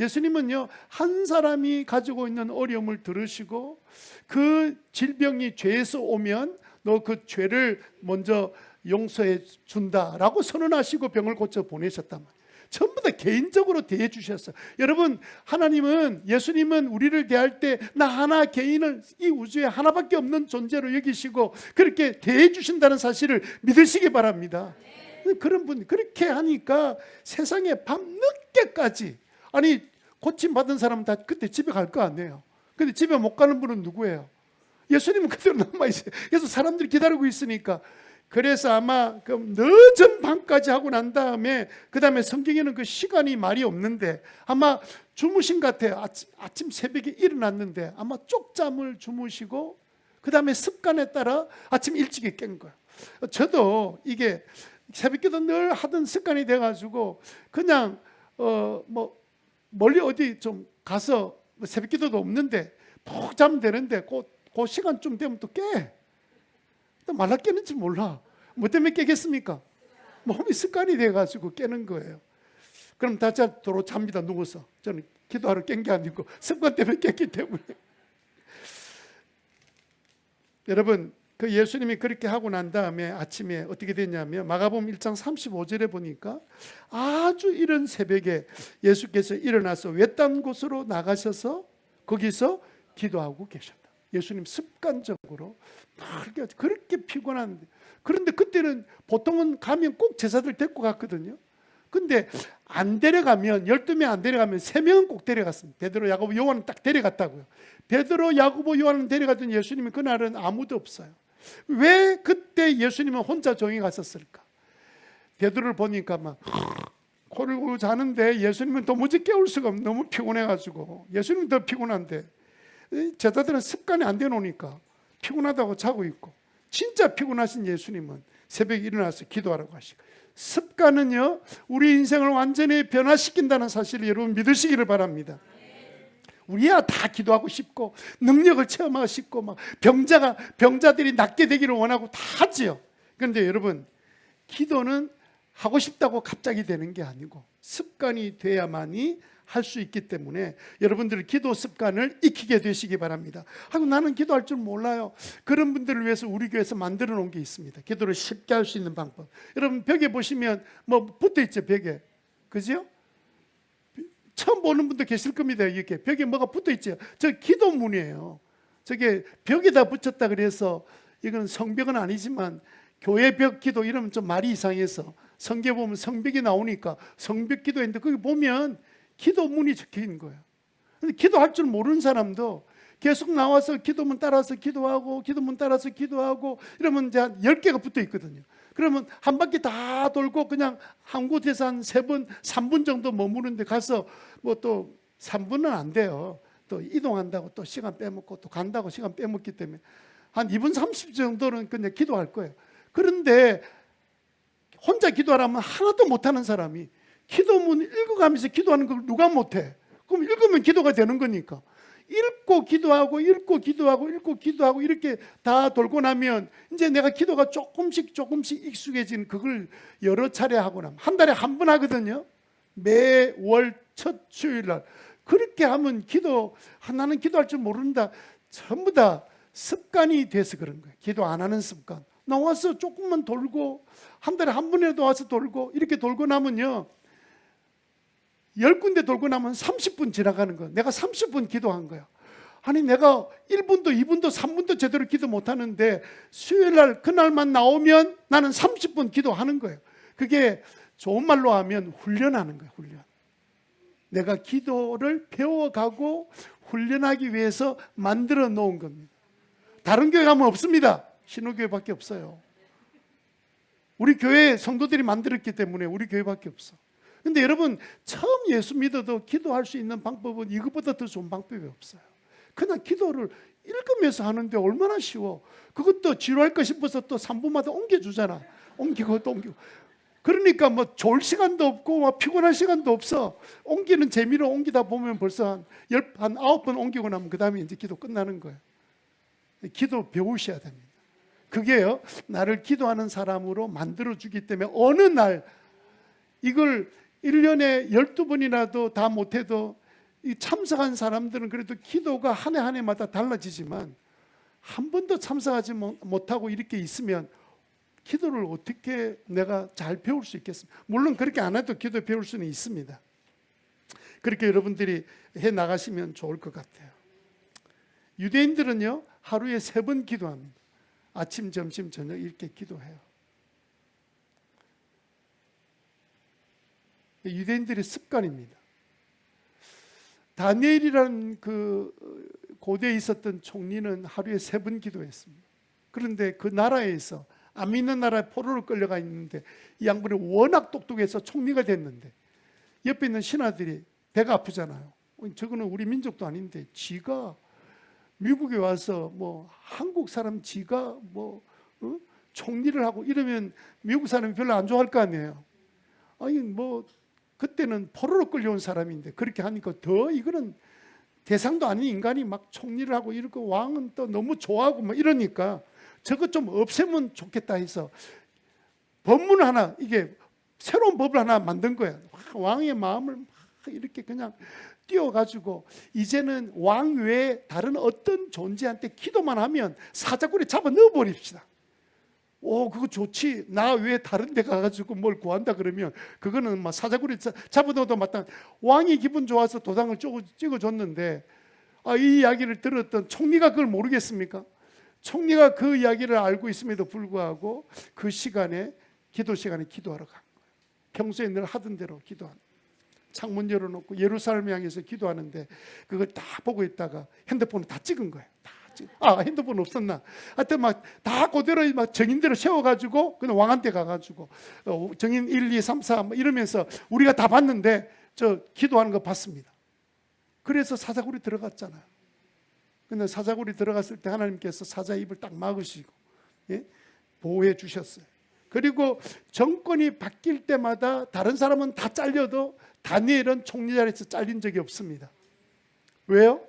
예수님은요 한 사람이 가지고 있는 어려움을 들으시고 그 질병이 죄에서 오면 너 그 죄를 먼저 용서해 준다라고 선언하시고 병을 고쳐 보내셨단 말이에요. 전부 다 개인적으로 대해 주셨어요. 여러분, 하나님은, 예수님은 우리를 대할 때 나 하나 개인을 이 우주에 하나밖에 없는 존재로 여기시고 그렇게 대해 주신다는 사실을 믿으시기 바랍니다. 그런 분 그렇게 하니까 세상에 밤늦게까지, 아니 고침받은 사람은 다 그때 집에 갈 거 아니에요. 근데 집에 못 가는 분은 누구예요? 예수님은 그대로 남아있어요. 그래서 사람들이 기다리고 있으니까. 그래서 아마 그 늦은 밤까지 하고 난 다음에, 그 다음에 성경에는 그 시간이 말이 없는데 아마 주무신 것 같아요. 아침 새벽에 일어났는데 아마 쪽잠을 주무시고 그 다음에 습관에 따라 아침 일찍 깬 거예요. 저도 이게 새벽기도 늘 하던 습관이 돼가지고 그냥 뭐 멀리 어디 좀 가서 새벽기도도 없는데 푹 자면 되는데 그 시간쯤 되면 또 깨. 말라 깨는지 몰라. 뭐 때문에 깨겠습니까? 몸이 습관이 돼가지고 깨는 거예요. 그럼 다 도로 잡니다, 누워서. 저는 기도하러 깬 게 아니고 습관 때문에 깼기 때문에. 여러분, 그 예수님이 그렇게 하고 난 다음에 아침에 어떻게 됐냐면 마가복음 1장 35절에 보니까 아주 이른 새벽에 예수께서 일어나서 외딴 곳으로 나가셔서 거기서 기도하고 계셨다. 예수님 습관적으로 그렇게 피곤한데, 그런데 그때는 보통은 가면 꼭 제자들 데리고 갔거든요. 근데 안 데려가면, 12명 안 데려가면 3명은 꼭 데려갔습니다. 베드로, 야고보, 요한은 딱 데려갔다고요. 베드로, 야고보, 요한은 데려갔던 예수님은 그날은 아무도 없어요. 왜 그때 예수님은 혼자 조용히 갔었을까? 베드로를 보니까 막 코를 고고 자는데 예수님은 도무지 깨울 수가 없어. 너무 피곤해가지고. 예수님은 더 피곤한데 제자들은 습관이 안 되놓으니까 피곤하다고 자고 있고, 진짜 피곤하신 예수님은 새벽에 일어나서 기도하라고 하시고. 습관은요 우리 인생을 완전히 변화시킨다는 사실을 여러분 믿으시기를 바랍니다. 우리야 다 기도하고 싶고 능력을 체험하고 싶고 막 병자들이 낫게 되기를 원하고 다 하지요. 그런데 여러분, 기도는 하고 싶다고 갑자기 되는 게 아니고 습관이 돼야만이 할 수 있기 때문에 여러분들 기도 습관을 익히게 되시기 바랍니다. 하고 나는 기도할 줄 몰라요. 그런 분들을 위해서 우리 교회에서 만들어 놓은 게 있습니다. 기도를 쉽게 할 수 있는 방법. 여러분 벽에 보시면 뭐 붙어 있죠, 벽에. 그죠? 처음 보는 분도 계실 겁니다. 이렇게 벽에 뭐가 붙어 있죠. 저 기도문이에요. 저게 벽에다 붙였다 그래서 이건 성벽은 아니지만 교회 벽 기도 이러면 좀 말이 이상해서 성경에 보면 성벽이 나오니까 성벽 기도했는데 거기 보면 기도문이 적혀 있는 거예요. 근데 기도할 줄 모르는 사람도 계속 나와서 기도문 따라서 기도하고 기도문 따라서 기도하고 이러면 이제 한 10개가 붙어 있거든요. 그러면 한 바퀴 다 돌고 그냥 한 곳에서 한 3번, 3분 정도 머무는데 가서 뭐 또 3분은 안 돼요. 또 이동한다고 또 시간 빼먹고 또 간다고 시간 빼먹기 때문에 한 2분 30 정도는 그냥 기도할 거예요. 그런데 혼자 기도하라면 하나도 못하는 사람이 기도문 읽어가면서 기도하는 걸 누가 못해? 그럼 읽으면 기도가 되는 거니까. 읽고 기도하고 읽고 기도하고 읽고 기도하고 이렇게 다 돌고 나면 이제 내가 기도가 조금씩 익숙해진 그걸 여러 차례 하고 나면 한 달에 한 번 하거든요. 매월 첫 주일 날. 그렇게 하면 나는 기도할 줄 모른다. 전부 다 습관이 돼서 그런 거예요. 기도 안 하는 습관. 나와서 조금만 돌고 한 달에 한 번이라도 와서 돌고 이렇게 돌고 나면요. 10군데 돌고 나면 30분 지나가는 거야. 내가 30분 기도한 거야. 아니 내가 1분도 2분도 3분도 제대로 기도 못하는데 수요일 날 그날만 나오면 나는 30분 기도하는 거예요. 그게 좋은 말로 하면 훈련하는 거예요. 훈련. 내가 기도를 배워가고 훈련하기 위해서 만들어 놓은 겁니다. 다른 교회 가면 없습니다. 신호교회밖에 없어요. 우리 교회 성도들이 만들었기 때문에 우리 교회밖에 없어. 근데 여러분 처음 예수 믿어도 기도할 수 있는 방법은 이것보다 더 좋은 방법이 없어요. 그냥 기도를 읽으면서 하는데 얼마나 쉬워. 그것도 지루할까 싶어서 또 3분마다 옮겨주잖아. 옮기고 또 옮기고. 그러니까 뭐 졸 시간도 없고 뭐 피곤할 시간도 없어. 옮기는 재미로 옮기다 보면 벌써 한 9번 옮기고 나면 그 다음에 이제 기도 끝나는 거예요. 기도 배우셔야 됩니다. 그게요 나를 기도하는 사람으로 만들어주기 때문에 어느 날 이걸 1년에 12번이라도 다 못해도 이 참석한 사람들은 그래도 기도가 한 해 한 해마다 달라지지만 한 번도 참석하지 못하고 이렇게 있으면 기도를 어떻게 내가 잘 배울 수 있겠습니까? 물론 그렇게 안 해도 기도 배울 수는 있습니다. 그렇게 여러분들이 해 나가시면 좋을 것 같아요. 유대인들은요 하루에 3번 기도합니다. 아침, 점심, 저녁 이렇게 기도해요. 유대인들의 습관입니다. 다니엘이라는 그 고대에 있었던 총리는 하루에 3번 기도했습니다. 그런데 그 나라에서 안 믿는 나라에 포로로 끌려가 있는데 이 양반이 워낙 똑똑해서 총리가 됐는데 옆에 있는 신하들이 배가 아프잖아요. 저거는 우리 민족도 아닌데 지가 미국에 와서 뭐 한국 사람 지가 총리를 하고 이러면 미국 사람이 별로 안 좋아할 거 아니에요. 아니 뭐 그때는 포로로 끌려온 사람인데 그렇게 하니까 더 이거는 대상도 아닌 인간이 막 총리를 하고 이러고 왕은 또 너무 좋아하고 막 이러니까 저거 좀 없애면 좋겠다 해서 법문을 하나 이게 새로운 법을 하나 만든 거야. 왕의 마음을 막 이렇게 그냥 띄워가지고 이제는 왕 외에 다른 어떤 존재한테 기도만 하면 사자굴에 잡아 넣어버립시다. 오 그거 좋지. 나 왜 다른 데 가가지고 뭘 구한다 그러면 그거는 막 사자굴에 잡아넣어도 마땅. 왕이 기분 좋아서 도장을 찍어줬는데 이 이야기를 들었던 총리가 그걸 모르겠습니까? 총리가 그 이야기를 알고 있음에도 불구하고 그 시간에 기도 시간에 기도하러 간 거예요. 평소에 늘 하던 대로 기도하는 창문 열어놓고 예루살렘 향해서 기도하는데 그걸 다 보고 있다가 핸드폰을 다 찍은 거예요. 핸드폰 없었나? 하여튼 막 다 그대로 막 정인대로 세워가지고 그냥 왕한테 가가지고 정인 1, 2, 3, 4 이러면서 우리가 다 봤는데 저 기도하는 거 봤습니다. 그래서 사자굴이 들어갔잖아요. 근데 사자굴이 들어갔을 때 하나님께서 사자 입을 딱 막으시고 보호해 주셨어요. 그리고 정권이 바뀔 때마다 다른 사람은 다 잘려도 다니엘은 총리 자리에서 잘린 적이 없습니다. 왜요?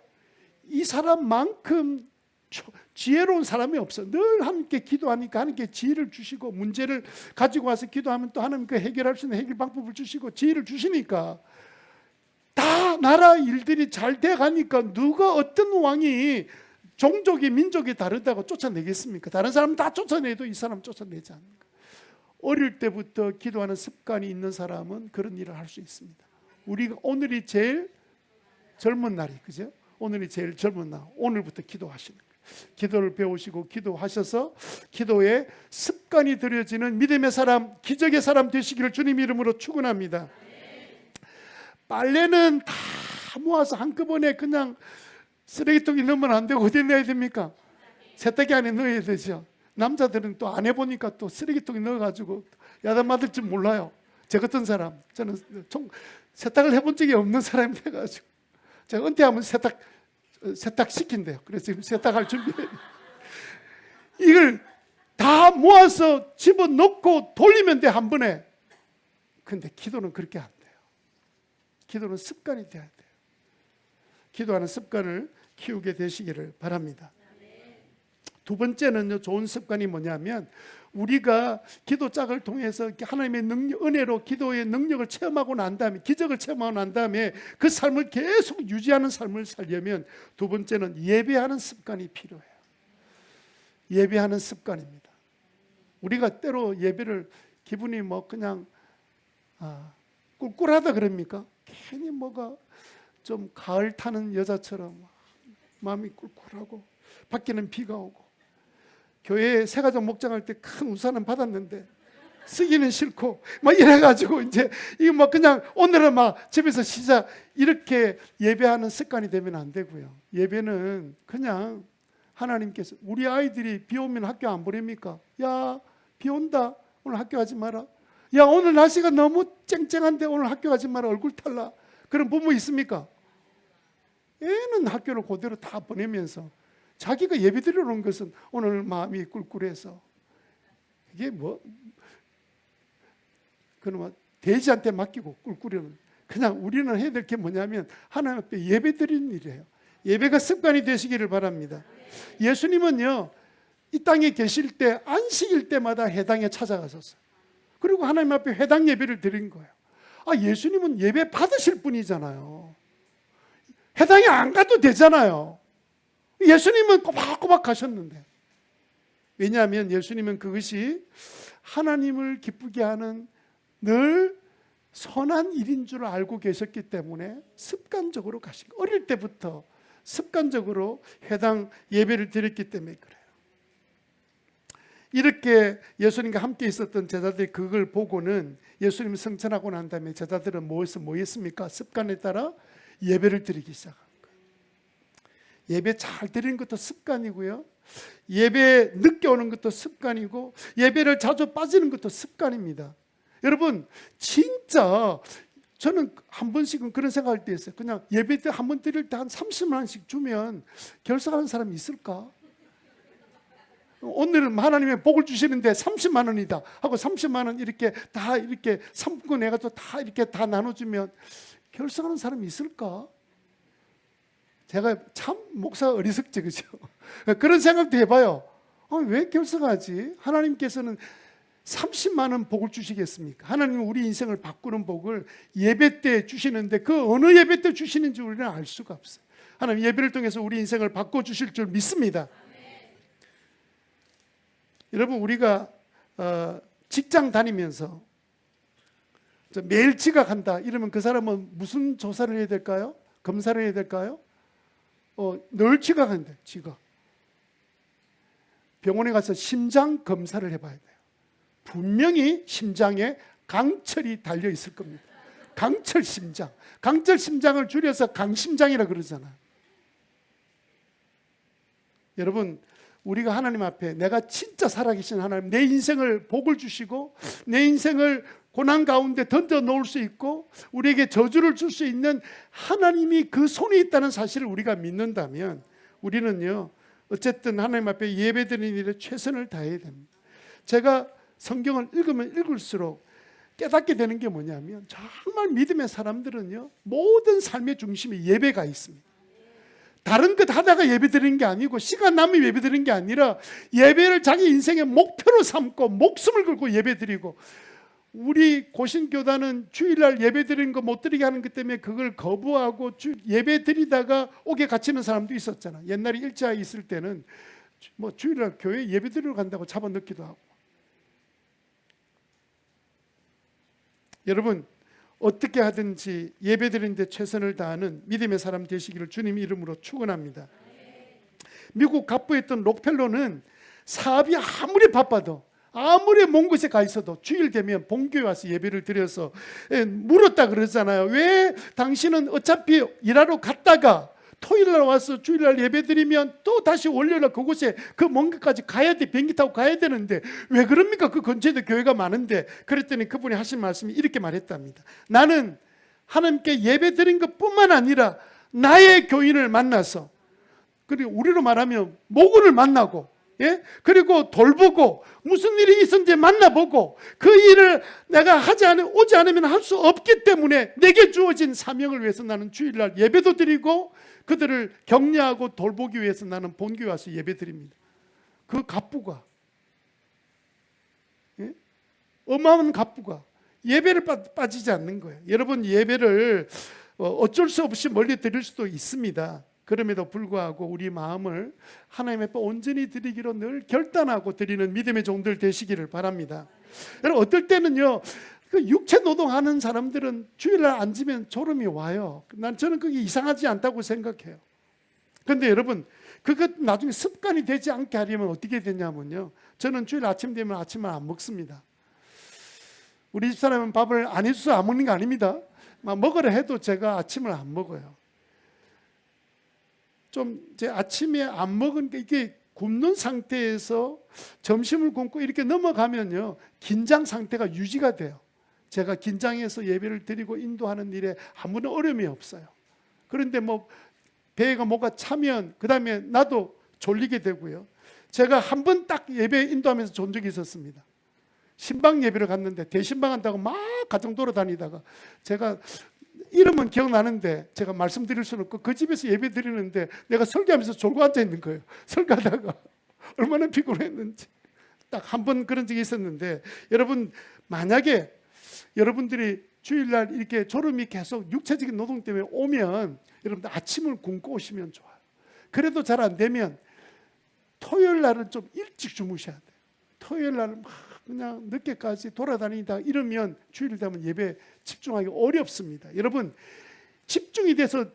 이 사람만큼 지혜로운 사람이 없어. 늘 함께 기도하니까 하나님께 지혜를 주시고 문제를 가지고 와서 기도하면 또 하나님께 해결할 수 있는 해결 방법을 주시고 지혜를 주시니까 다 나라 일들이 잘 돼가니까 누가 어떤 왕이 종족이 민족이 다르다고 쫓아내겠습니까? 다른 사람 다 쫓아내도 이 사람 쫓아내지 않는가. 어릴 때부터 기도하는 습관이 있는 사람은 그런 일을 할 수 있습니다. 우리가 오늘이 제일 젊은 날이 그죠? 오늘이 제일 젊은 날. 오늘부터 기도하시는 거예요. 기도를 배우시고 기도하셔서 기도에 습관이 들여지는 믿음의 사람, 기적의 사람 되시기를 주님 이름으로 축원합니다. 빨래는 다 모아서 한꺼번에 그냥 쓰레기통에 넣으면 안 되고 어디에 넣어야 됩니까? 세탁기 안에 넣어야 되죠. 남자들은 또 안 해보니까 또 쓰레기통에 넣어가지고 야단 맞을 줄 몰라요. 저 같은 사람, 저는 세탁을 해본 적이 없는 사람이 돼가지고 제가 은퇴하면 세탁 시킨대요. 그래서 지금 세탁할 준비해요. 이걸 다 모아서 집어넣고 돌리면 돼, 한 번에. 근데 기도는 그렇게 안 돼요. 기도는 습관이 돼야 돼요. 기도하는 습관을 키우게 되시기를 바랍니다. 두 번째는요, 좋은 습관이 뭐냐면 우리가 기도짝을 통해서 하나님의 은혜로 기도의 능력을 체험하고 난 다음에, 기적을 체험하고 난 다음에 그 삶을 계속 유지하는 삶을 살려면 두 번째는 예배하는 습관이 필요해요. 예배하는 습관입니다. 우리가 때로 예배를 기분이 뭐 그냥 꿀꿀하다 그럽니까? 괜히 뭐가 좀 가을 타는 여자처럼 마음이 꿀꿀하고 밖에는 비가 오고 교회에 새가족 목장할 때 큰 우산은 받았는데 쓰기는 싫고 막 이래가지고 이제 이거 뭐 그냥 오늘은 막 집에서 시작 이렇게 예배하는 습관이 되면 안 되고요. 예배는 그냥 하나님께서 우리 아이들이 비 오면 학교 안 보냅니까? 야, 비 온다. 오늘 학교 가지 마라. 야, 오늘 날씨가 너무 쨍쨍한데 오늘 학교 가지 마라. 얼굴 탈라. 그런 부모 있습니까? 애는 학교를 그대로 다 보내면서 자기가 예배 드리러 온 것은 오늘 마음이 꿀꿀해서 이게 뭐 그놈아 돼지한테 맡기고 꿀꿀이는 그냥 우리는 해야 될 게 뭐냐면 하나님 앞에 예배 드리는 일이에요. 예배가 습관이 되시기를 바랍니다. 예수님은요, 이 땅에 계실 때 안식일 때마다 회당에 찾아가셨어요. 그리고 하나님 앞에 회당 예배를 드린 거예요. 예수님은 예배 받으실 분이잖아요. 회당에 안 가도 되잖아요. 예수님은 꼬박꼬박 가셨는데. 왜냐하면 예수님은 그것이 하나님을 기쁘게 하는 늘 선한 일인 줄 알고 계셨기 때문에 습관적으로 가신 거예요. 어릴 때부터 습관적으로 회당 예배를 드렸기 때문에 그래요. 이렇게 예수님과 함께 있었던 제자들이 그걸 보고는 예수님을 성천하고 난 다음에 제자들은 뭐 했습니까? 습관에 따라 예배를 드리기 시작한 거예요. 예배 잘 드리는 것도 습관이고요. 예배 늦게 오는 것도 습관이고 예배를 자주 빠지는 것도 습관입니다. 여러분 진짜 저는 한 번씩은 그런 생각할 때 있어요. 그냥 예배 때 한 번 드릴 때 한 30만 원씩 주면 결석하는 사람이 있을까? 오늘은 하나님의 복을 주시는데 30만 원이다 하고 30만 원 이렇게 다 이렇게 상품권 해가지고 다 이렇게 다 나눠주면 결석하는 사람이 있을까? 제가 참 목사가 어리석지 그죠? 그런 생각도 해봐요. 왜 결석하지? 하나님께서는 30만 원 복을 주시겠습니까? 하나님은 우리 인생을 바꾸는 복을 예배 때 주시는데 그 어느 예배 때 주시는지 우리는 알 수가 없어요. 하나님 예배를 통해서 우리 인생을 바꿔주실 줄 믿습니다. 여러분 우리가 직장 다니면서 매일 지각한다 이러면 그 사람은 무슨 조사를 해야 될까요? 검사를 해야 될까요? 늘 지각한대. 지각. 병원에 가서 심장 검사를 해봐야 돼요. 분명히 심장에 강철이 달려 있을 겁니다. 강철 심장. 강철 심장을 줄여서 강심장이라 그러잖아요. 여러분 우리가 하나님 앞에 내가 진짜 살아계신 하나님, 내 인생을 복을 주시고 내 인생을 고난 가운데 던져 놓을 수 있고 우리에게 저주를 줄 수 있는 하나님이 그 손에 있다는 사실을 우리가 믿는다면 우리는요 어쨌든 하나님 앞에 예배드리는 일에 최선을 다해야 됩니다. 제가 성경을 읽으면 읽을수록 깨닫게 되는 게 뭐냐면 정말 믿음의 사람들은요 모든 삶의 중심에 예배가 있습니다. 다른 것 하다가 예배 드리는 게 아니고 시간 남으면 예배 드리는 게 아니라 예배를 자기 인생의 목표로 삼고 목숨을 걸고 예배 드리고 우리 고신교단은 주일날 예배 드리는 거 못 드리게 하는 것 때문에 그걸 거부하고 예배 드리다가 옥에 갇히는 사람도 있었잖아. 옛날에 일자에 있을 때는 뭐 주일날 교회 예배 드리러 간다고 잡아넣기도 하고. 여러분 어떻게 하든지 예배 드리는데 최선을 다하는 믿음의 사람 되시기를 주님 이름으로 축원합니다. 미국 갑부에 있던 록펠러는 사업이 아무리 바빠도 아무리 먼 곳에 가 있어도 주일 되면 본교에 와서 예배를 드려서 물었다 그러잖아요. 왜 당신은 어차피 일하러 갔다가 토요일날 와서 주일날 예배드리면 또 다시 월요일날 그곳에 그 먼 곳까지 가야 돼. 비행기 타고 가야 되는데 왜 그럽니까? 그 근처에도 교회가 많은데. 그랬더니 그분이 하신 말씀이 이렇게 말했답니다. 나는 하나님께 예배드린 것뿐만 아니라 나의 교인을 만나서, 그리고 우리로 말하면 목원을 만나고, 예? 그리고 돌보고 무슨 일이 있었는지 만나보고 그 일을 내가 오지 않으면 할 수 없기 때문에 내게 주어진 사명을 위해서 나는 주일날 예배도 드리고 그들을 격려하고 돌보기 위해서 나는 본교에 와서 예배 드립니다. 그 갑부가, 예? 어마어마한 갑부가 예배를 빠지지 않는 거예요. 여러분, 예배를 어쩔 수 없이 멀리 드릴 수도 있습니다. 그럼에도 불구하고 우리 마음을 하나님 앞에 온전히 드리기로 늘 결단하고 드리는 믿음의 종들 되시기를 바랍니다. 여러분, 어떨 때는요, 그 육체 노동하는 사람들은 주일날 앉으면 졸음이 와요. 저는 그게 이상하지 않다고 생각해요. 그런데 여러분, 그것 나중에 습관이 되지 않게 하려면 어떻게 되냐면요, 저는 주일 아침 되면 아침을 안 먹습니다. 우리 집사람은 밥을 안 해줘서 안 먹는 게 아닙니다. 먹으라 해도 제가 아침을 안 먹어요. 좀 제 아침에 안 먹은 게, 이게 굶는 상태에서 점심을 굶고 이렇게 넘어가면요, 긴장 상태가 유지가 돼요. 제가 긴장해서 예배를 드리고 인도하는 일에 아무런 어려움이 없어요. 그런데 배가 뭐가 차면 그 다음에 나도 졸리게 되고요. 제가 한 번 딱 예배 인도하면서 존 적이 있었습니다. 신방 예배를 갔는데 대신방 한다고 막 가정 돌아다니다가, 제가 이름은 기억나는데 제가 말씀드릴 수는 없고, 그 집에서 예배 드리는데 내가 설교하면서 졸고 앉아 있는 거예요. 설교하다가 얼마나 피곤했는지. 딱 한 번 그런 적이 있었는데, 여러분, 만약에 여러분들이 주일날 이렇게 졸음이 계속 육체적인 노동 때문에 오면 여러분들 아침을 굶고 오시면 좋아요. 그래도 잘 안 되면 토요일 날은 좀 일찍 주무셔야 돼요. 토요일 날은 막 그냥 늦게까지 돌아다니다 이러면 주일 되면 예배 집중하기 어렵습니다. 여러분, 집중이 돼서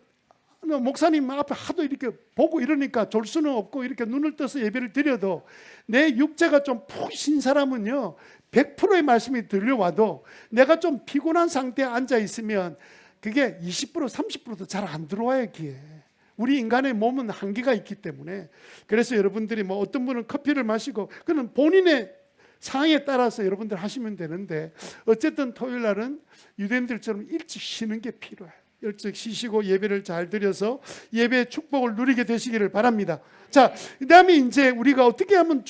목사님 앞에 하도 이렇게 보고 이러니까 졸 수는 없고 이렇게 눈을 떠서 예배를 드려도 내 육체가 좀 푹 쉰 사람은요, 100%의 말씀이 들려와도 내가 좀 피곤한 상태에 앉아 있으면 그게 20% 30%도 잘 안 들어와요, 귀에. 우리 인간의 몸은 한계가 있기 때문에. 그래서 여러분들이 어떤 분은 커피를 마시고, 그는 본인의 상황에 따라서 여러분들 하시면 되는데, 어쨌든 토요일 날은 유대인들처럼 일찍 쉬는 게 필요해요. 일찍 쉬시고 예배를 잘 드려서 예배의 축복을 누리게 되시기를 바랍니다. 자, 그 다음에 이제 우리가 어떻게 하면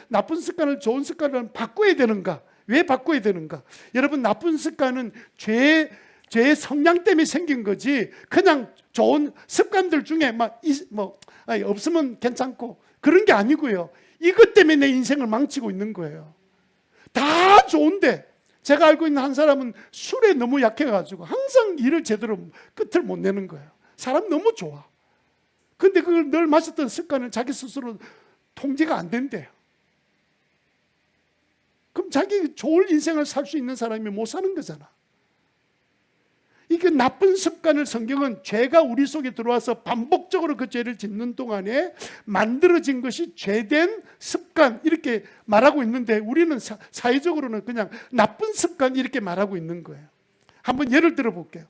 나쁜 습관을 좋은 습관을 바꿔야 되는가? 왜 바꿔야 되는가? 여러분, 나쁜 습관은 죄의 성량 때문에 생긴 거지, 그냥 좋은 습관들 중에 없으면 괜찮고 그런 게 아니고요. 이것 때문에 내 인생을 망치고 있는 거예요. 다 좋은데, 제가 알고 있는 한 사람은 술에 너무 약해가지고 항상 일을 제대로 끝을 못 내는 거예요. 사람 너무 좋아. 근데 그걸 늘 마셨던 습관을 자기 스스로 통제가 안 된대요. 그럼 자기 좋은 인생을 살 수 있는 사람이 못 사는 거잖아. 이게 나쁜 습관을 성경은 죄가 우리 속에 들어와서 반복적으로 그 죄를 짓는 동안에 만들어진 것이 죄된 습관, 이렇게 말하고 있는데, 우리는 사회적으로는 그냥 나쁜 습관 이렇게 말하고 있는 거예요. 한번 예를 들어 볼게요.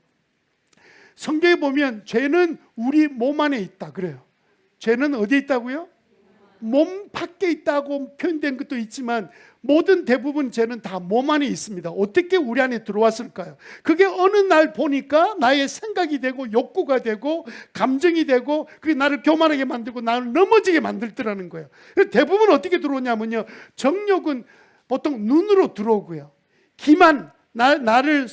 성경에 보면 죄는 우리 몸 안에 있다 그래요. 죄는 어디에 있다고요? 몸 밖에 있다고 표현된 것도 있지만 모든 대부분 죄는 다 몸 안에 있습니다. 어떻게 우리 안에 들어왔을까요? 그게 어느 날 보니까 나의 생각이 되고 욕구가 되고 감정이 되고, 그게 나를 교만하게 만들고 나를 넘어지게 만들더라는 거예요. 대부분 어떻게 들어오냐면요, 정욕은 보통 눈으로 들어오고요, 기만, 남을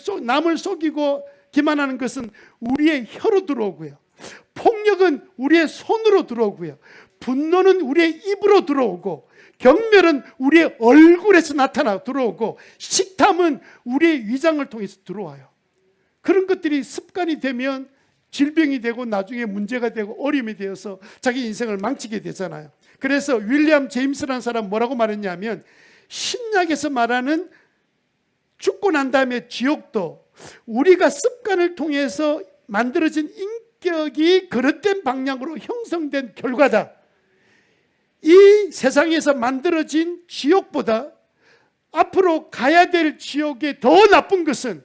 속이고 기만하는 것은 우리의 혀로 들어오고요, 폭력은 우리의 손으로 들어오고요, 분노는 우리의 입으로 들어오고, 경멸은 우리의 얼굴에서 들어오고, 식탐은 우리의 위장을 통해서 들어와요. 그런 것들이 습관이 되면 질병이 되고 나중에 문제가 되고 어려움이 되어서 자기 인생을 망치게 되잖아요. 그래서 윌리엄 제임스라는 사람 뭐라고 말했냐면, 신약에서 말하는 죽고 난 다음에 지옥도 우리가 습관을 통해서 만들어진 인격이 그릇된 방향으로 형성된 결과다. 이 세상에서 만들어진 지옥보다 앞으로 가야 될 지옥의 더 나쁜 것은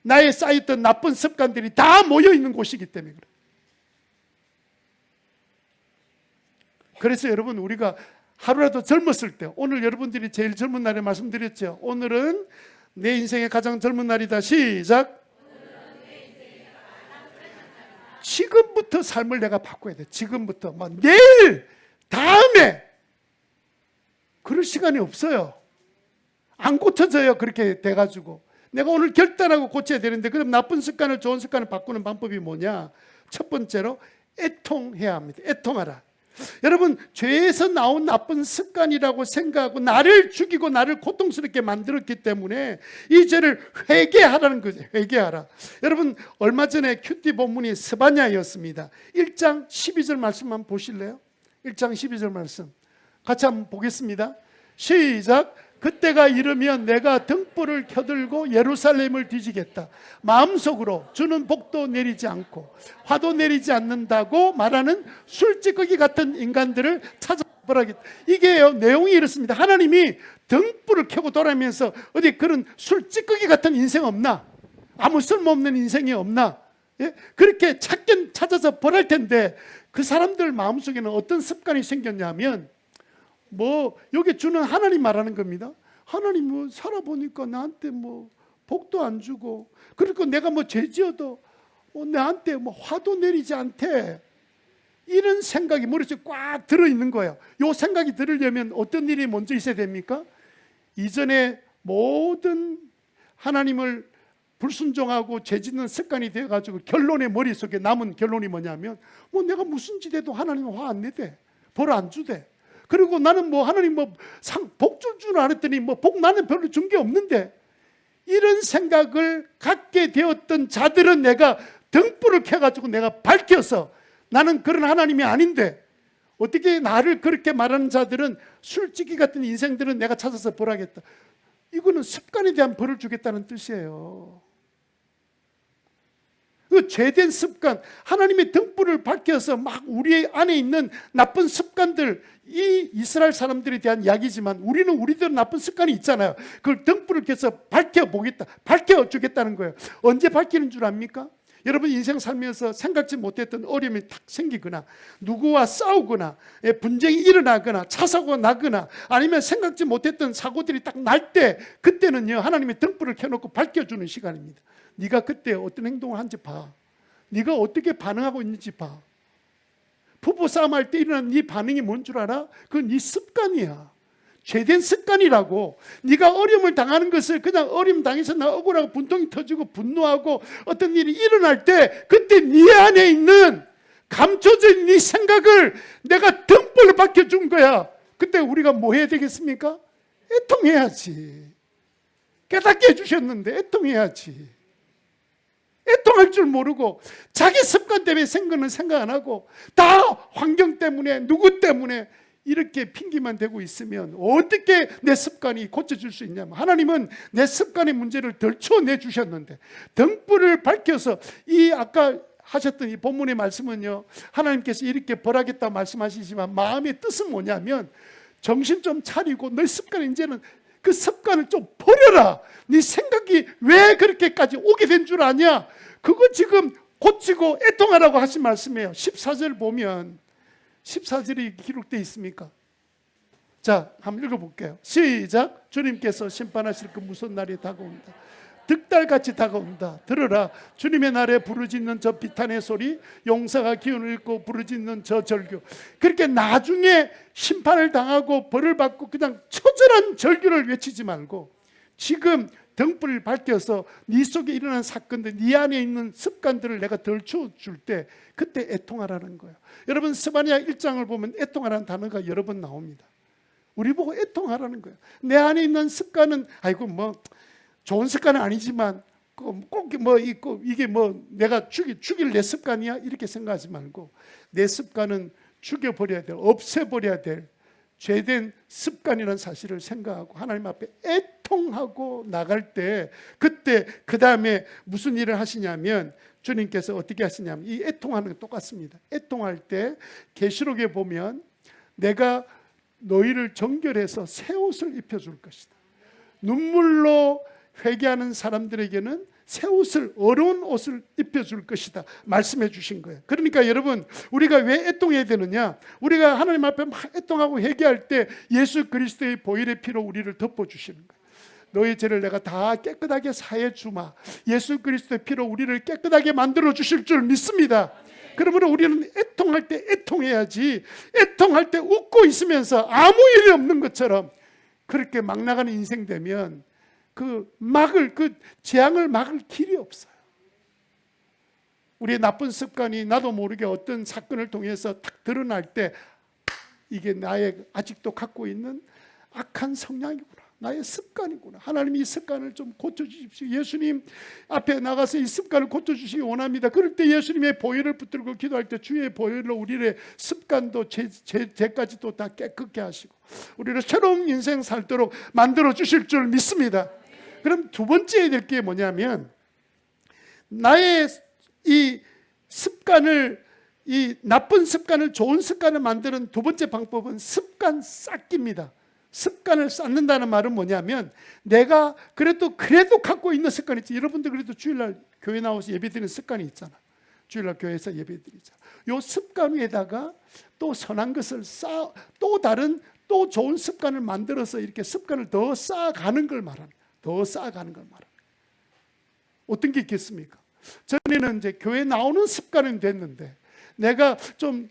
나의 쌓였던 나쁜 습관들이 다 모여 있는 곳이기 때문에 그래요. 그래서 여러분 우리가 하루라도 젊었을 때, 오늘 여러분들이 제일 젊은 날에 말씀드렸죠. 오늘은 내 인생의 가장 젊은 날이다. 시작. 지금부터 삶을 내가 바꿔야 돼. 지금부터. 막 내일, 다음에 그럴 시간이 없어요. 안 고쳐져요. 그렇게 돼가지고. 내가 오늘 결단하고 고쳐야 되는데, 그럼 나쁜 습관을 좋은 습관을 바꾸는 방법이 뭐냐? 첫 번째로 애통해야 합니다. 애통하라. 여러분, 죄에서 나온 나쁜 습관이라고 생각하고 나를 죽이고 나를 고통스럽게 만들었기 때문에 이 죄를 회개하라는 거죠. 회개하라. 여러분, 얼마 전에 큐티 본문이 스바냐였습니다. 1장 12절 말씀 한번 보실래요? 1장 12절 말씀 같이 한번 보겠습니다. 시작. 그때가 이르면 내가 등불을 켜들고 예루살렘을 뒤지겠다. 마음속으로 주는 복도 내리지 않고 화도 내리지 않는다고 말하는 술찌꺼기 같은 인간들을 찾아보라겠다. 이게요, 내용이 이렇습니다. 하나님이 등불을 켜고 돌아면서 어디 그런 술찌꺼기 같은 인생 없나? 아무 쓸모없는 인생이 없나? 예? 그렇게 찾아서 벌할 텐데 그 사람들 마음속에는 어떤 습관이 생겼냐면, 여기 주는 하나님 말하는 겁니다. 하나님 살아보니까 나한테 복도 안 주고, 그리고 내가 죄 지어도 나한테 화도 내리지 않대. 이런 생각이 머릿속에 꽉 들어있는 거예요. 이 생각이 들으려면 어떤 일이 먼저 있어야 됩니까? 이전에 모든 하나님을 불순종하고 죄 짓는 습관이 되어가지고 결론의 머릿속에 남은 결론이 뭐냐면, 내가 무슨 짓 해도 하나님은 화 안 내대, 벌 안 주대. 그리고 나는 하나님 복 줄 줄 알았더니 복 나는 별로 준 게 없는데, 이런 생각을 갖게 되었던 자들은 내가 등불을 켜가지고 내가 밝혀서, 나는 그런 하나님이 아닌데 어떻게 나를 그렇게 말하는 자들은, 술찌기 같은 인생들은 내가 찾아서 벌하겠다. 이거는 습관에 대한 벌을 주겠다는 뜻이에요. 그 죄된 습관, 하나님의 등불을 밝혀서 막 우리 안에 있는 나쁜 습관들, 이 이스라엘 사람들에 대한 이야기지만 우리들은 나쁜 습관이 있잖아요. 그걸 등불을 켜서 밝혀보겠다, 밝혀주겠다는 거예요. 언제 밝히는 줄 압니까? 여러분 인생 살면서 생각지 못했던 어려움이 탁 생기거나, 누구와 싸우거나, 분쟁이 일어나거나, 차사고가 나거나, 아니면 생각지 못했던 사고들이 딱 날 때, 그때는요 하나님의 등불을 켜놓고 밝혀주는 시간입니다. 네가 그때 어떤 행동을 한지 봐. 네가 어떻게 반응하고 있는지 봐. 부부 싸움할 때 일어나는 네 반응이 뭔 줄 알아? 그건 네 습관이야. 죄된 습관이라고. 네가 어려움을 당하는 것을 그냥 어려움 당해서 나 억울하고 분통이 터지고 분노하고 어떤 일이 일어날 때, 그때 네 안에 있는 감춰져 있는 네 생각을 내가 등불로 밝혀준 거야. 그때 우리가 뭐 해야 되겠습니까? 애통해야지. 깨닫게 해주셨는데 애통해야지. 애통할 줄 모르고 자기 습관 때문에 생각은 생각 안 하고 다 환경 때문에, 누구 때문에 이렇게 핑계만 대고 있으면 어떻게 내 습관이 고쳐질 수 있냐면, 하나님은 내 습관의 문제를 덜쳐내 주셨는데, 등불을 밝혀서, 이 아까 하셨던 이 본문의 말씀은요, 하나님께서 이렇게 벌하겠다 말씀하시지만 마음의 뜻은 뭐냐면, 정신 좀 차리고 너 습관을 이제는 그 습관을 좀 버려라. 네 생각이 왜 그렇게까지 오게 된 줄 아냐? 그거 지금 고치고 애통하라고 하신 말씀이에요. 14절 보면 14절이 기록되어 있습니까? 자, 한번 읽어볼게요. 시작. 주님께서 심판하실 그 무서운 날이 다가온다. 득달같이 다가온다. 들으라. 주님의 날에 부르짖는 저 비탄의 소리, 용사가 기운을 잃고 부르짖는 저 절규. 그렇게 나중에 심판을 당하고 벌을 받고 그냥 처절한 절규를 외치지 말고, 지금 등불을 밝혀서 네 속에 일어난 사건들, 네 안에 있는 습관들을 내가 덜쳐줄 때, 그때 애통하라는 거예요. 여러분 스바냐 1장을 보면 애통하라는 단어가 여러 번 나옵니다. 우리 보고 애통하라는 거예요. 내 안에 있는 습관은 좋은 습관은 아니지만 꼭 이게 내가 죽일 내 습관이야 이렇게 생각하지 말고, 내 습관은 죽여버려야 될, 없애버려야 될 죄된 습관이라는 사실을 생각하고 하나님 앞에 애통하고 나갈 때, 그때 그 다음에 무슨 일을 하시냐면, 주님께서 어떻게 하시냐면, 이 애통하는 게 똑같습니다. 애통할 때 계시록에 보면 내가 너희를 정결해서 새 옷을 입혀줄 것이다. 눈물로 회개하는 사람들에게는 새 옷을, 어려운 옷을 입혀줄 것이다 말씀해 주신 거예요. 그러니까 여러분, 우리가 왜 애통해야 되느냐? 우리가 하나님 앞에 막 애통하고 회개할 때 예수 그리스도의 보혈의 피로 우리를 덮어주시는 거예요. 너의 죄를 내가 다 깨끗하게 사해 주마. 예수 그리스도의 피로 우리를 깨끗하게 만들어 주실 줄 믿습니다. 그러므로 우리는 애통할 때 애통해야지, 애통할 때 웃고 있으면서 아무 일이 없는 것처럼 그렇게 막 나가는 인생 되면 그 재앙을 막을 길이 없어요. 우리의 나쁜 습관이 나도 모르게 어떤 사건을 통해서 딱 드러날 때 이게 나의 아직도 갖고 있는 악한 성향이구나, 나의 습관이구나. 하나님이 이 습관을 좀 고쳐주십시오. 예수님 앞에 나가서 이 습관을 고쳐주시기 원합니다. 그럴 때 예수님의 보혈을 붙들고 기도할 때 주의 보혈로 우리의 습관도 죄까지도 다 깨끗게 하시고 우리를 새로운 인생 살도록 만들어 주실 줄 믿습니다. 그럼 두 번째 해야 될 게 뭐냐면, 나의 이 습관을, 이 나쁜 습관을 좋은 습관을 만드는 두 번째 방법은 습관 쌓기입니다. 습관을 쌓는다는 말은 뭐냐면, 내가 그래도 갖고 있는 습관이 있지. 여러분들 그래도 주일날 교회 나와서 예배드리는 습관이 있잖아. 주일날 교회에서 예배드리잖아. 이 습관 위에다가 또 선한 것을 또 다른 또 좋은 습관을 만들어서 이렇게 습관을 더 쌓아가는 걸 말합니다. 더 쌓아가는 걸 말합니다. 어떤 게 있겠습니까? 전에는 이제 교회 나오는 습관은 됐는데, 내가 좀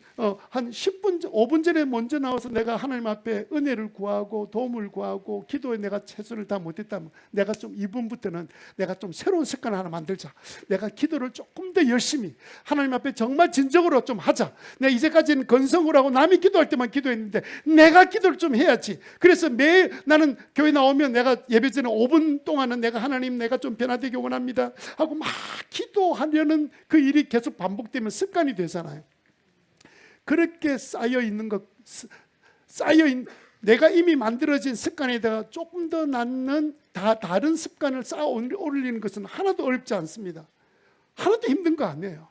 한 10분, 5분 전에 먼저 나와서 내가 하나님 앞에 은혜를 구하고 도움을 구하고 기도에 내가 최선을 다 못했다면, 내가 좀 2분부터는 내가 좀 새로운 습관을 하나 만들자. 내가 기도를 조금 더 열심히 하나님 앞에 정말 진정으로 좀 하자. 내가 이제까지는 건성으로 하고 남이 기도할 때만 기도했는데 내가 기도를 좀 해야지. 그래서 매일 나는 교회 나오면 내가 예배 전에 5분 동안은 내가 하나님, 내가 좀 변화되기 원합니다 하고 막 기도하려는 그 일이 계속 반복되면 습관이 되잖아요. 그렇게 쌓여있는 것, 내가 이미 만들어진 습관에다가 조금 더 낫는 다른 습관을 쌓아 올리는 것은 하나도 어렵지 않습니다. 하나도 힘든 거 아니에요.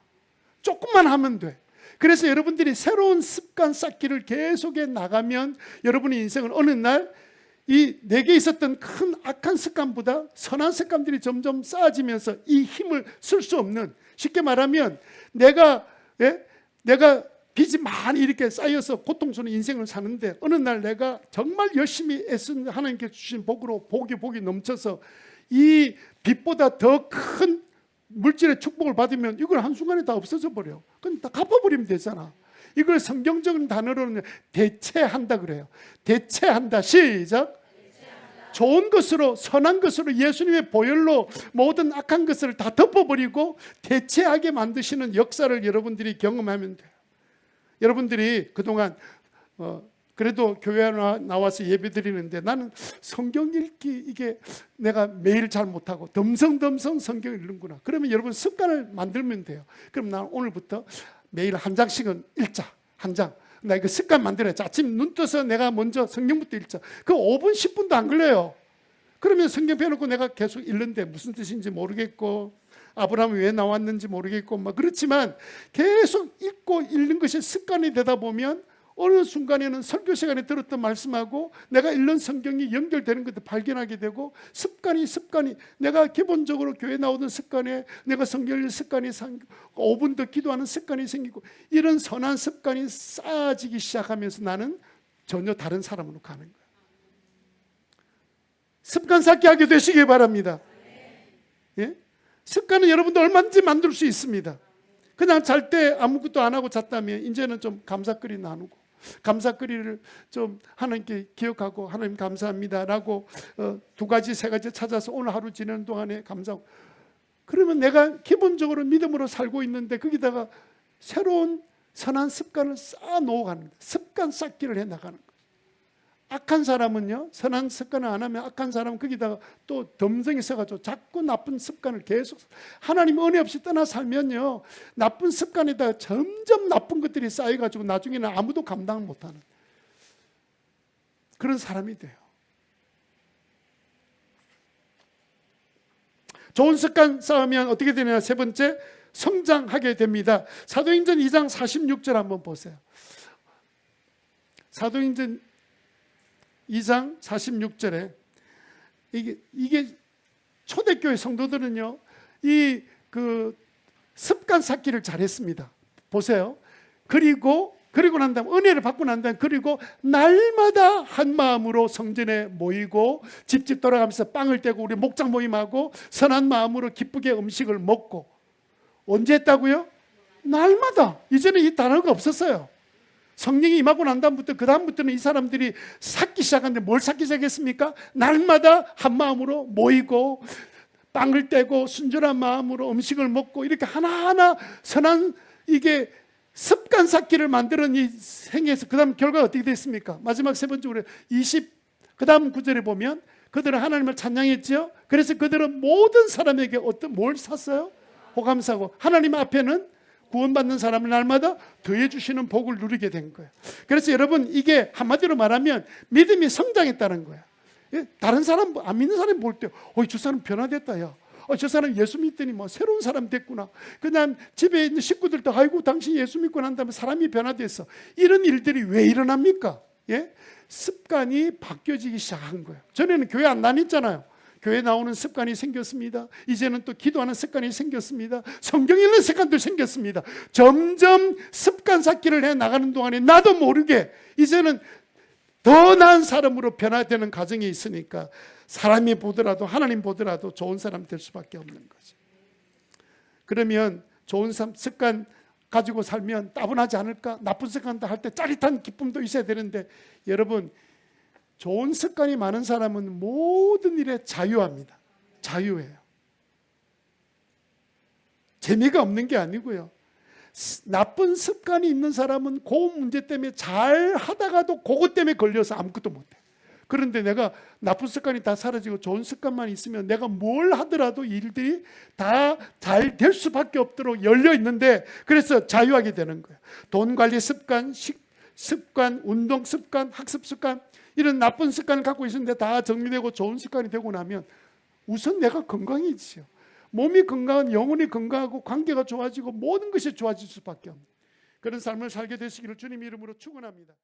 조금만 하면 돼. 그래서 여러분들이 새로운 습관 쌓기를 계속해 나가면 여러분의 인생은 어느 날 이 내게 있었던 큰 악한 습관보다 선한 습관들이 점점 쌓아지면서 이 힘을 쓸 수 없는, 쉽게 말하면 내가 빚이 많이 이렇게 쌓여서 고통스러운 인생을 사는데, 어느 날 내가 정말 열심히 애쓴 하나님께 주신 복으로 복이 넘쳐서 이 빚보다 더 큰 물질의 축복을 받으면 이걸 한순간에 다 없어져 버려. 그럼 다 갚아버리면 되잖아. 이걸 성경적인 단어로는 대체한다 그래요. 대체한다. 시작. 좋은 것으로, 선한 것으로, 예수님의 보혈로 모든 악한 것을 다 덮어버리고 대체하게 만드시는 역사를 여러분들이 경험하면 돼요. 여러분들이 그동안 그래도 교회 나와서 예배 드리는데 나는 성경 읽기 이게 내가 매일 잘 못하고 덤성덤성 성경 읽는구나. 그러면 여러분 습관을 만들면 돼요. 그럼 난 오늘부터 매일 한 장씩은 읽자. 한 장. 나 이거 습관 만들어야지. 아침 눈 떠서 내가 먼저 성경부터 읽자. 그 5분 10분도 안 걸려요. 그러면 성경 펴놓고 내가 계속 읽는데 무슨 뜻인지 모르겠고 아브라함이 왜 나왔는지 모르겠고 막 그렇지만 계속 읽고 읽는 것이 습관이 되다 보면 어느 순간에는 설교 시간에 들었던 말씀하고 내가 읽는 성경이 연결되는 것도 발견하게 되고, 습관이 내가 기본적으로 교회 나오던 습관에 내가 성경 읽는 습관이 5분 더 기도하는 습관이 생기고, 이런 선한 습관이 쌓아지기 시작하면서 나는 전혀 다른 사람으로 가는 거예요. 습관 쌓기 하게 되시길 바랍니다. 예? 습관은 여러분들 얼마든지 만들 수 있습니다. 그냥 잘 때 아무것도 안 하고 잤다면 이제는 좀 감사거리 나누고, 감사거리를 좀 하나님께 기억하고 하나님 감사합니다라고 2가지 3가지 찾아서 오늘 하루 지내는 동안에 감사하고, 그러면 내가 기본적으로 믿음으로 살고 있는데 거기다가 새로운 선한 습관을 쌓아 놓아가는 거예요. 습관 쌓기를 해 나가는 거예요. 악한 사람은요, 선한 습관을 안 하면 악한 사람은 거기다가 또 덤성이 있어가지고 자꾸 나쁜 습관을 계속, 하나님 은혜 없이 떠나 살면요 나쁜 습관에다가 점점 나쁜 것들이 쌓여가지고 나중에는 아무도 감당을 못하는 그런 사람이 돼요. 좋은 습관 쌓으면 어떻게 되느냐? 세 번째, 성장하게 됩니다. 사도행전 2장 46절 한번 보세요. 사도행전 2장 46절에 이게 초대교회 성도들은요, 이 그 습관 쌓기를 잘했습니다. 보세요. 그리고 난 다음 은혜를 받고 난 다음 그리고 날마다 한 마음으로 성전에 모이고 집집 돌아가면서 빵을 떼고 우리 목장 모임하고 선한 마음으로 기쁘게 음식을 먹고 언제 했다고요? 날마다. 이제는 이 단어가 없었어요. 성령이 임하고 난 다음부터 그 다음부터는 이 사람들이 쌓기 시작하는데 뭘 쌓기 시작했습니까? 날마다 한 마음으로 모이고 빵을 떼고 순전한 마음으로 음식을 먹고 이렇게 하나하나 선한 이게 습관 쌓기를 만드는 이 생애에서 그 다음 결과가 어떻게 됐습니까? 마지막 세 번째 우리 20 그 다음 구절에 보면 그들은 하나님을 찬양했죠. 그래서 그들은 모든 사람에게 뭘 샀어요? 호감사고 하나님 앞에는 구원받는 사람을 날마다 더해 주시는 복을 누리게 된 거예요. 그래서 여러분 이게 한마디로 말하면 믿음이 성장했다는 거예요. 다른 사람 안 믿는 사람 볼 때 저 사람 변화됐다 야. 저 사람 예수 믿더니 뭐 새로운 사람 됐구나. 그다음 집에 있는 식구들도 아이고 당신 예수 믿고 난 다음에 사람이 변화됐어. 이런 일들이 왜 일어납니까? 예? 습관이 바뀌어지기 시작한 거예요. 전에는 교회 안 다녔잖아요. 교회 나오는 습관이 생겼습니다. 이제는 또 기도하는 습관이 생겼습니다. 성경 읽는 습관도 생겼습니다. 점점 습관 쌓기를 해 나가는 동안에 나도 모르게 이제는 더 나은 사람으로 변화되는 과정이 있으니까 사람이 보더라도 하나님 보더라도 좋은 사람 될 수밖에 없는 거죠. 그러면 좋은 습관 가지고 살면 따분하지 않을까? 나쁜 습관도 할 때 짜릿한 기쁨도 있어야 되는데 여러분 좋은 습관이 많은 사람은 모든 일에 자유합니다. 자유해요. 재미가 없는 게 아니고요. 나쁜 습관이 있는 사람은 그 문제 때문에 잘 하다가도 그것 때문에 걸려서 아무것도 못해. 그런데 내가 나쁜 습관이 다 사라지고 좋은 습관만 있으면 내가 뭘 하더라도 일들이 다 잘 될 수밖에 없도록 열려 있는데 그래서 자유하게 되는 거예요. 돈 관리 습관, 습관, 운동 습관, 학습 습관 이런 나쁜 습관을 갖고 있었는데 다 정리되고 좋은 습관이 되고 나면 우선 내가 건강해지죠. 몸이 건강한 영혼이 건강하고 관계가 좋아지고 모든 것이 좋아질 수밖에 없는 그런 삶을 살게 되시기를 주님 이름으로 축원합니다.